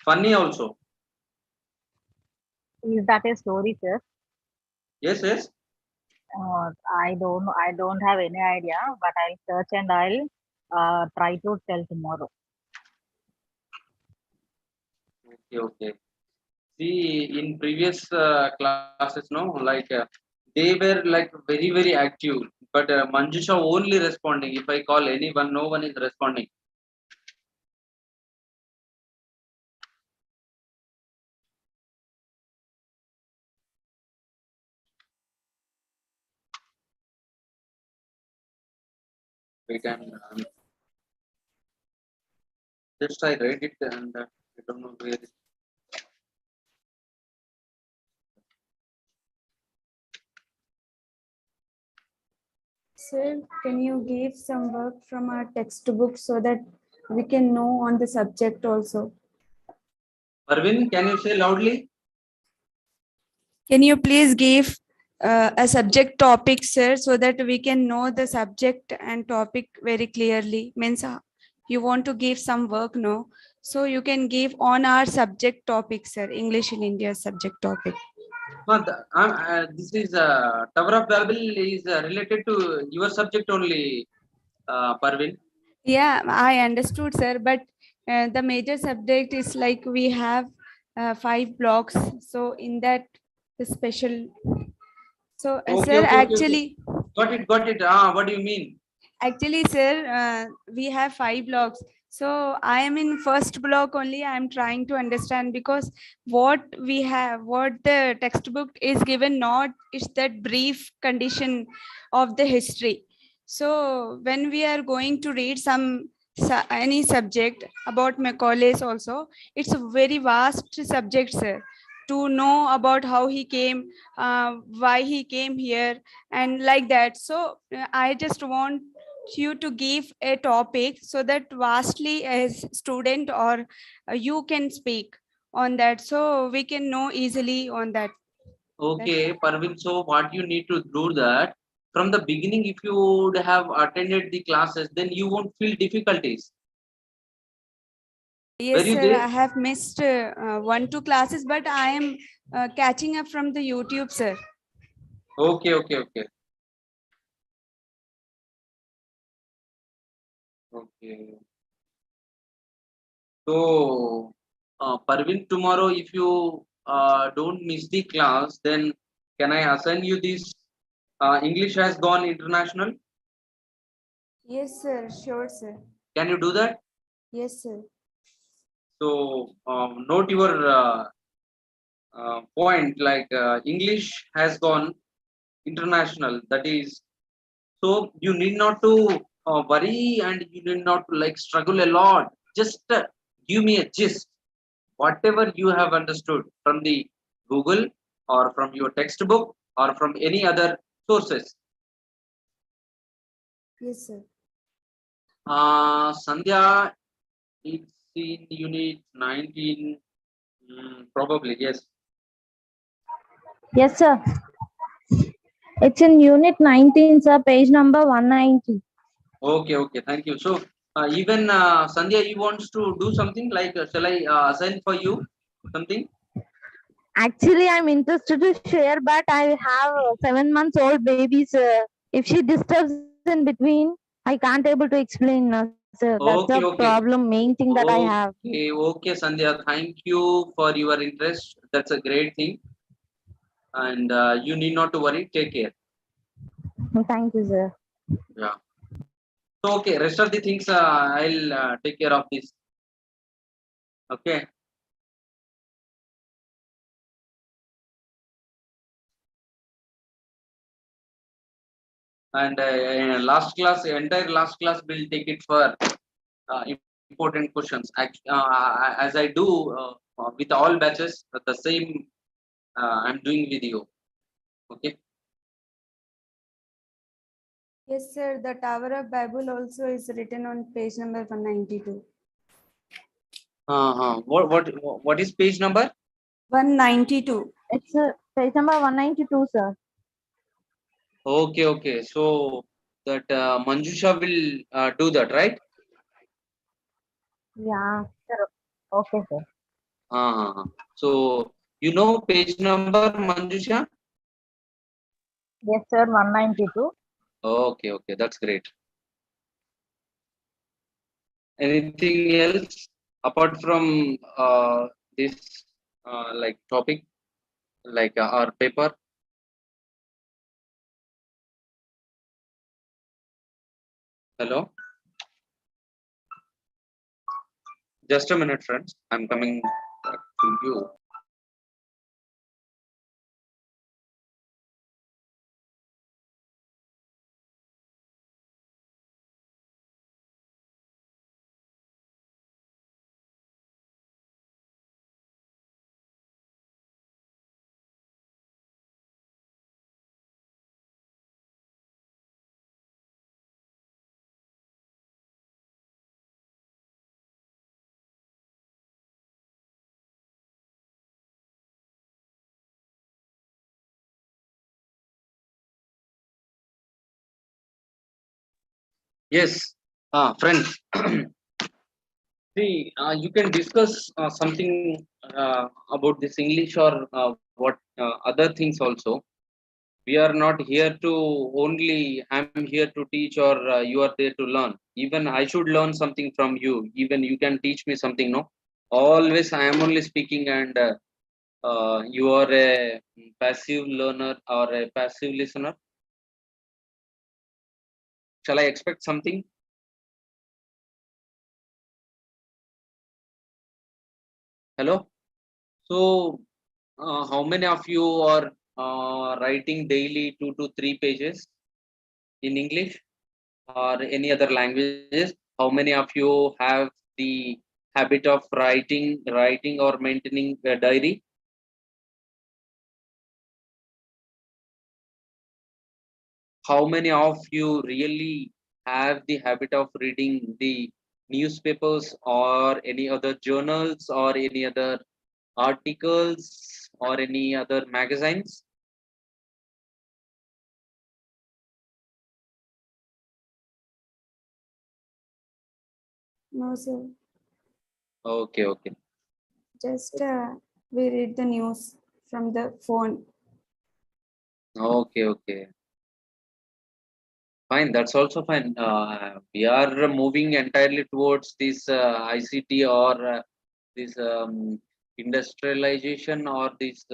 Funny also. Is that a story, sir? Yes, yes. I don't have any idea, but I'll search and I'll try to tell tomorrow. Okay, okay. See, in previous classes, no, like they were like very very active, but Manjusha only responding. If I call anyone, no one is responding. Wait, just I read it and I don't know where. Sir, can you give some work from our textbook so that we can know on the subject also? Arvind, can you say loudly? Can you please give a subject topic, sir, so that we can know the subject and topic very clearly? Means you want to give some work, no? So you can give on our subject topic, sir, English in India subject topic. No, this is Tower of Babel is related to your subject only, Parvin. Yeah, I understood, sir, but the major subject is like we have 5 blocks. So in that, the special. So, Okay, sir, okay, okay, okay. Got it, got it. What do you mean? actually, sir, we have 5 blocks. So I am in first block only. I am trying to understand because what we have, what the textbook is given, not is that brief condition of the history. So when we are going to read any subject about Macaulay's also, it's a very vast subject, sir. To know about how he came, why he came here, and like that. So I just want you to give a topic so that vastly as student or you can speak on that, so we can know easily on that. Okay, Parvin. So what you need to do that from the beginning, if you would have attended the classes, then you won't feel difficulties. Were Yes, you sir, there? I have missed 1 2 classes, but I am catching up from the YouTube, sir. Okay, okay, okay. Okay. So, Parvin, tomorrow, if you don't miss the class, then can I assign you this English has gone international? Yes, sir, sure, sir. Can you do that? Yes, sir. So note your point, like English has gone international. That is, so you need not to worry, and you need not to like struggle a lot. Just give me a gist, whatever you have understood from the Google or from your textbook or from any other sources. Yes, sir. Sandhya, it's in unit 19, probably, yes. Yes, sir. It's in unit 19, sir, page number 190. Okay, thank you. So, even Sandhya, you wants to do something like, shall I assign for you something? Actually, I'm interested to share, but I have a 7 months old baby, sir. If she disturbs in between, I can't able to explain, sir. That's the Okay. problem, main thing that I have. Okay, Sandhya, thank you for your interest. That's a great thing. And you need not to worry. Take care. Thank you, sir. Yeah. So, okay, rest of the things I'll take care of this. Okay. And entire last class, we'll take it for uh, important questions. As I do with all batches, the same I'm doing with you. Okay. Yes, sir. The Tower of Babel also is written on page number 192. What is page number? 192. It's page number 192, sir. Okay. So that Manjusha will do that, right? Yeah, sir. Okay, sir. So you know page number, Manjusha? Yes, sir. 192. Okay, that's great. Anything else apart from this like topic, like our paper? Hello? Just a minute, friends. I'm coming back to you. Yes, friends. See, you can discuss something about this English or what other things also. We are not here to only, I'm here to teach, or you are there to learn. Even I should learn something from you. Even you can teach me something, no? Always I am only speaking, and you are a passive learner or a passive listener. Shall I expect something? Hello? So, how many of you are writing daily 2 to 3 pages in English or any other languages? How many of you have the habit of writing or maintaining a diary? How many of you really have the habit of reading the newspapers or any other journals or any other articles or any other magazines? No, sir. Okay. Just we read the news from the phone. Okay. Fine, that's also fine. We are moving entirely towards this ICT or this industrialization or this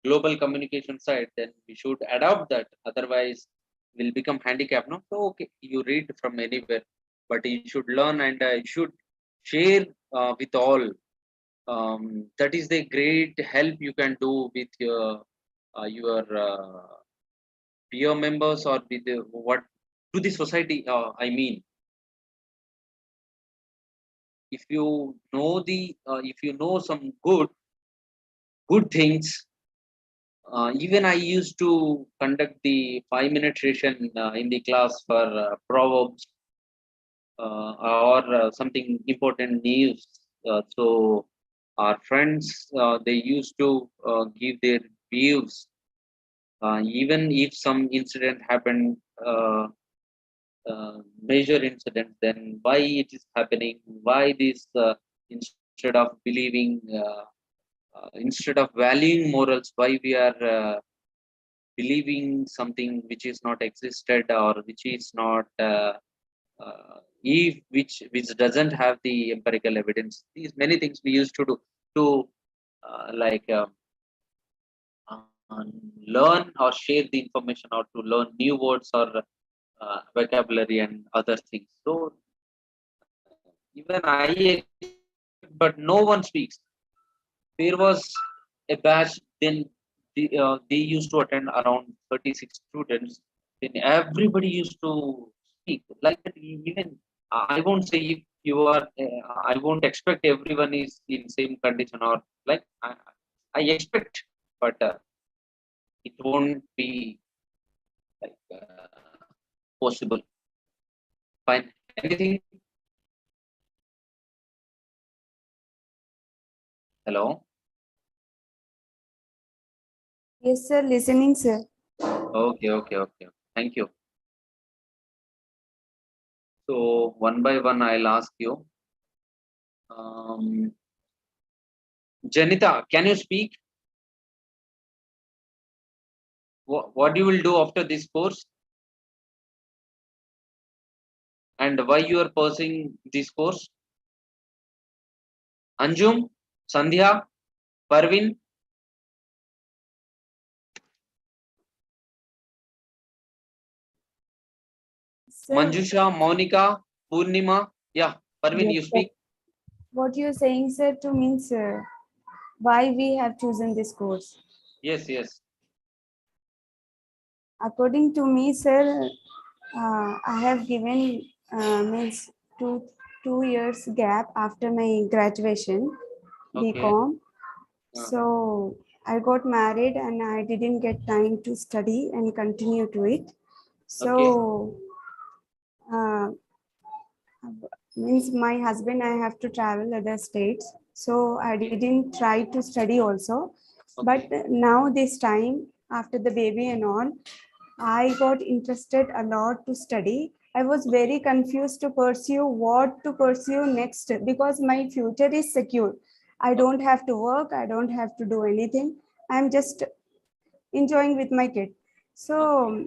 global communication side. Then we should adopt that. Otherwise, we'll become handicapped. No, so okay, you read from anywhere. but you should learn and you should share with all. That is the great help you can do with your peer members or with what to the society. I mean, if you know if you know some good things. Even I used to conduct the 5-minute session in the class for proverbs or something important news. So our friends, they used to give their views, even if some incident happened, major incident, then why it is happening, why this, instead of believing, instead of valuing morals, why we are believing something which is not existed or which is not if which doesn't have the empirical evidence. These many things we used to do to like learn or share the information or to learn new words or vocabulary and other things. So even I, but no one speaks. There was a batch, then they used to attend around 36 students, then everybody used to speak like that. Even I won't say if you are I won't expect everyone is in same condition or like I expect, but it won't be like possible. Fine. Anything? Hello. Yes, sir. Listening, sir. Okay. Thank you. So one by one I'll ask you. Janita, can you speak? What you will do after this course and why you are pursuing this course? Anjum, Sandhya, Parvin, Sir, Manjusha, Monica, Purnima. Yeah, Parvin, yes, you sir. speak. What you're saying, sir, to means why we have chosen this course. Yes. According to me, sir, I have given means two years gap after my graduation, Okay. BCom. So I got married and I didn't get time to study and continue to it. So means my husband, I have to travel other states. So I didn't try to study also. But now this time, after the baby and all, I got interested a lot to study. I was very confused to pursue what to pursue next because my future is secure. I don't have to work. I don't have to do anything. I'm just enjoying with my kid. So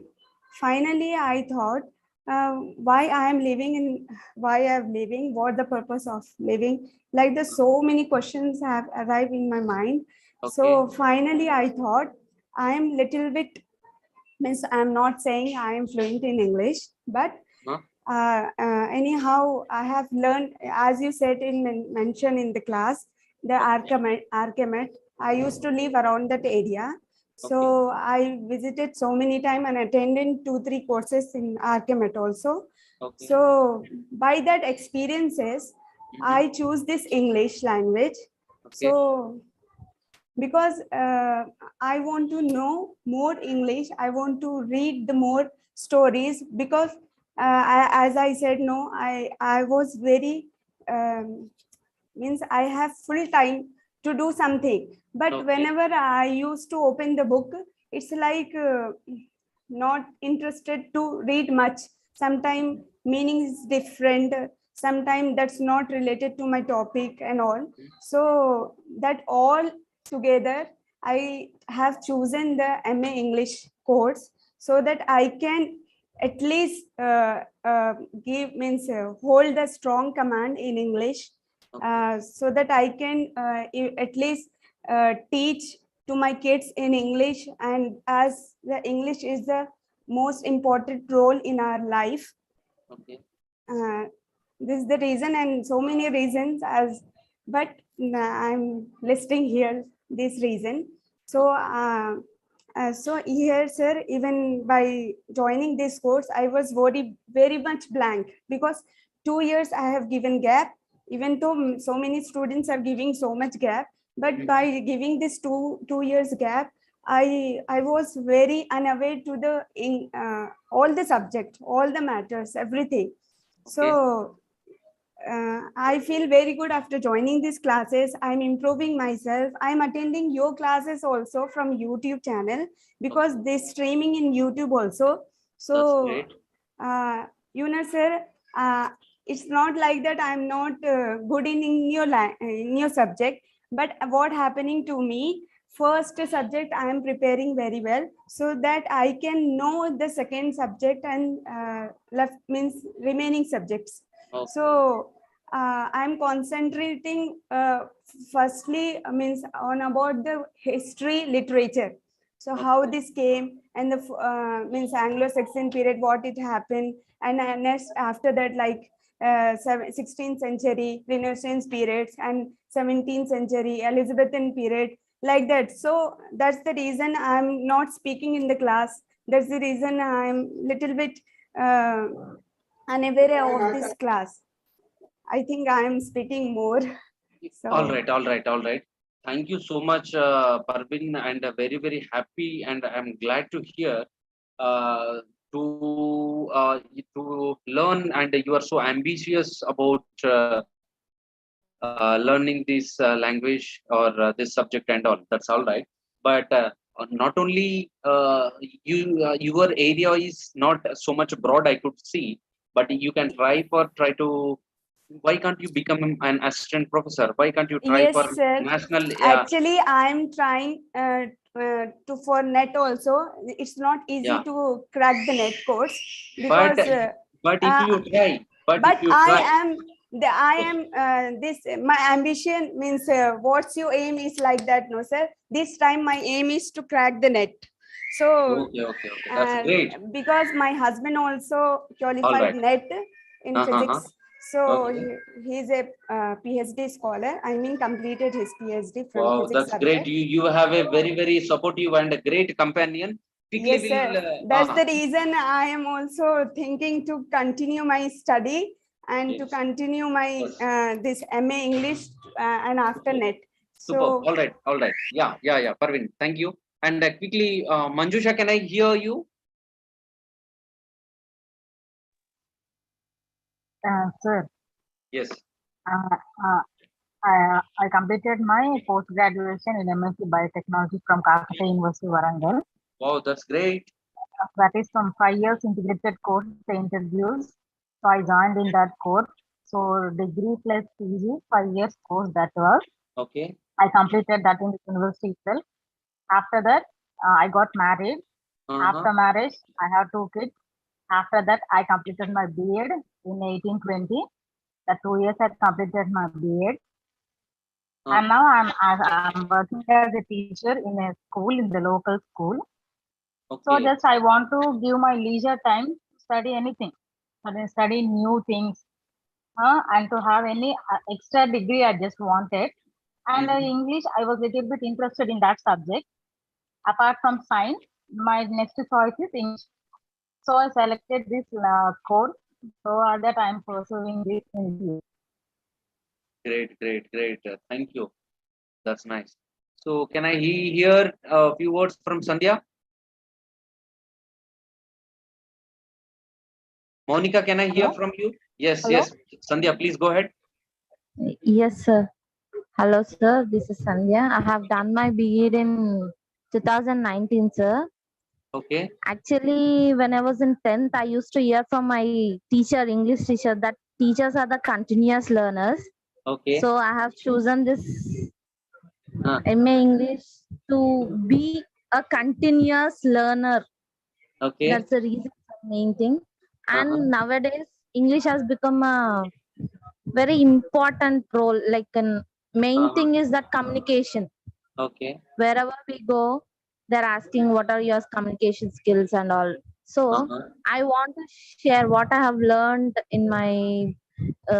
finally, I thought, why I am living and why I am living, what the purpose of living. Like the so many questions have arrived in my mind. So finally, I thought I am little bit means I'm not saying I am fluent in English, but anyhow, I have learned, as you said mentioned in the class, the Archimet. I used to live around that area. So I visited so many times and attended 2-3 courses in Archimet also. So by that experiences, I choose this English language. So because I want to know more English, I want to read the more stories because as I said, no, I was very means I have full time to do something, but whenever I used to open the book, it's like not interested to read much. Sometimes meaning is different, sometimes that's not related to my topic and all. So that all together, I have chosen the MA English course so that I can at least give means hold a strong command in English, so that I can at least teach to my kids in English, and as the English is the most important role in our life. this is the reason, and so many reasons but I'm listing here this reason. So so here, sir, even by joining this course, I was very much blank, because 2 years I have given gap, even though so many students are giving so much gap, but by giving this two years gap, I was very unaware to the all the subject, all the matters, everything. So I feel very good after joining these classes. I'm improving myself. I'm attending your classes also from YouTube channel, because this streaming in YouTube also. That's So, great. Sir, it's not like that I'm not good in your subject, but what happening to me, first subject I am preparing very well, so that I can know the second subject and left means remaining subjects. Okay. So I'm concentrating firstly means on about the history literature. So how this came, and the means Anglo-Saxon period, what it happened, and next after that, like 16th century Renaissance periods and 17th century Elizabethan period, like that. So that's the reason I'm not speaking in the class. That's the reason I'm little bit unaware of this class. I think I am speaking more. So, All right. Thank you so much, Parvin, and very happy, and I'm glad to hear uh, to learn, and you are so ambitious about learning this language or this subject and all. That's all right. But not only your area is not so much broad, I could see, but you can try to. Why can't you become an assistant professor? Why can't you try yes, for sir. national? Actually, I'm trying to for net also. It's not easy Yeah. to crack the net course, But because but if uh, you try, but I am this my ambition means what's your aim is like that, no sir. This time my aim is to crack the net. So Okay. That's great. because my husband also All qualified right. net in physics, so Okay. he's a PhD scholar. I mean, completed his PhD from Wow, physics that's great. subject. You have a very supportive and a great companion. Quickly Yes, sir. will That's the reason I am also thinking to continue my study and to yes. continue my Yes. this MA English and after Superb. net. Superb. So All right. Yeah. Parvin, thank you. And quickly, Manjusha, can I hear you? Sir, Yes. uh, uh, I completed my post-graduation in MSc Biotechnology from Kakatiya University, Warangal. Wow, that's great. That is from 5 years integrated course interviews. So I joined in that course. So degree plus PG, 5 years course that was. Okay. I completed that in the university itself. After that, I got married. After marriage, I have 2 kids. After that, I completed my B.Ed in 1820. The 2 years I completed my B.Ed. And now I'm working as a teacher in a school, in the local school. So Okay. just I want to give my leisure time to study anything, study new things, and to have any extra degree I just wanted. And English, I was a little bit interested in that subject. Apart from science, my next choice is English. So I selected this course. So that I'm pursuing this in Great. Thank you. That's nice. So can I hear a few words from Sandhya? Monica, can I hear Hello? from you? Yes. Hello? Sandhya, please go ahead. Yes, sir. Hello, sir. This is Sandhya. I have done my B.Ed in 2019, sir. Okay. Actually, when I was in 10th, I used to hear from my teacher, English teacher, that teachers are the continuous learners. Okay. So I have chosen this Uh, MA English to be a continuous learner. okay. That's the reason, main thing. And nowadays, English has become a very important role. Like, an main thing is that communication. Okay. Wherever we go, they're asking what are your communication skills and all. So I want to share what I have learned in my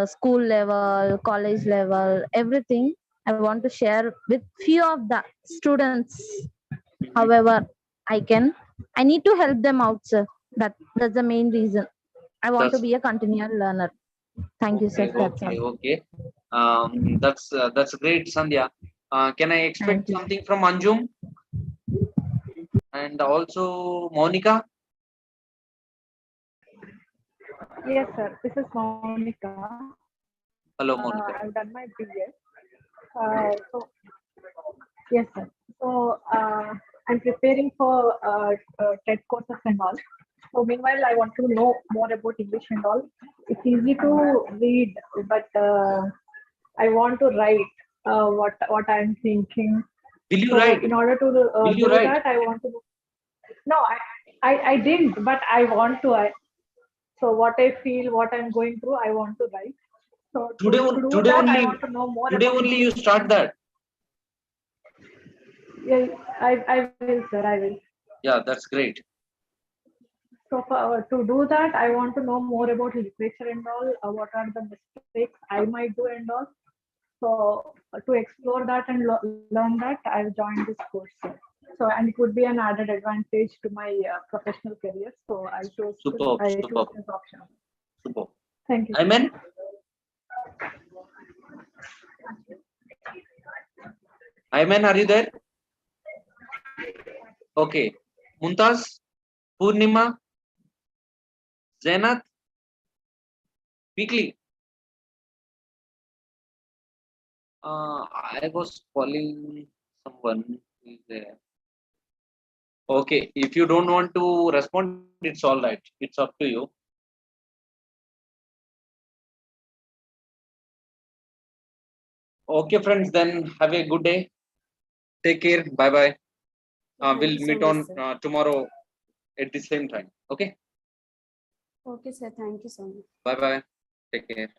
school level, college level, everything. I want to share with few of the students. However, I need to help them out, sir. That's the main reason. I want to That's be a continual learner. Thank you, sir. okay. That's Okay. all. Okay. That's great, Sandhya. Can I expect Thank you. something from Anjum and also Monica? Yes, sir. This is Monica. Hello, Monica. I've done my BS. So yes, sir. So I'm preparing for TED courses and all. So meanwhile, I want to know more about English and all. It's easy to read, but I want to write what I'm thinking. Will you So write? in order to Will you do write? that, I want to. No, I didn't, but I want to. So what I feel, what I'm going through, I want to write. So to do Today that, I only. want to know more Today about only you start that. Yeah, I will, sir. I will. Yeah, that's great. So to do that, I want to know more about literature and all. What are the mistakes I might do and all. So to explore that and learn that, I've joined this course, sir. So and it would be an added advantage to my professional career. So Superb. I chose Superb. this option. Superb. Thank you. Amen. Amen, are you there? Okay. Mumtaz, Purnima, Zainat, quickly. I was calling someone who is there. Okay, if you don't want to respond, it's all right. It's up to you. Okay, friends, then have a good day. Take care. Bye bye. Thank We'll you so meet much, on sir. tomorrow at the same time. Okay. Okay, sir. Thank you so much. Bye bye. Take care.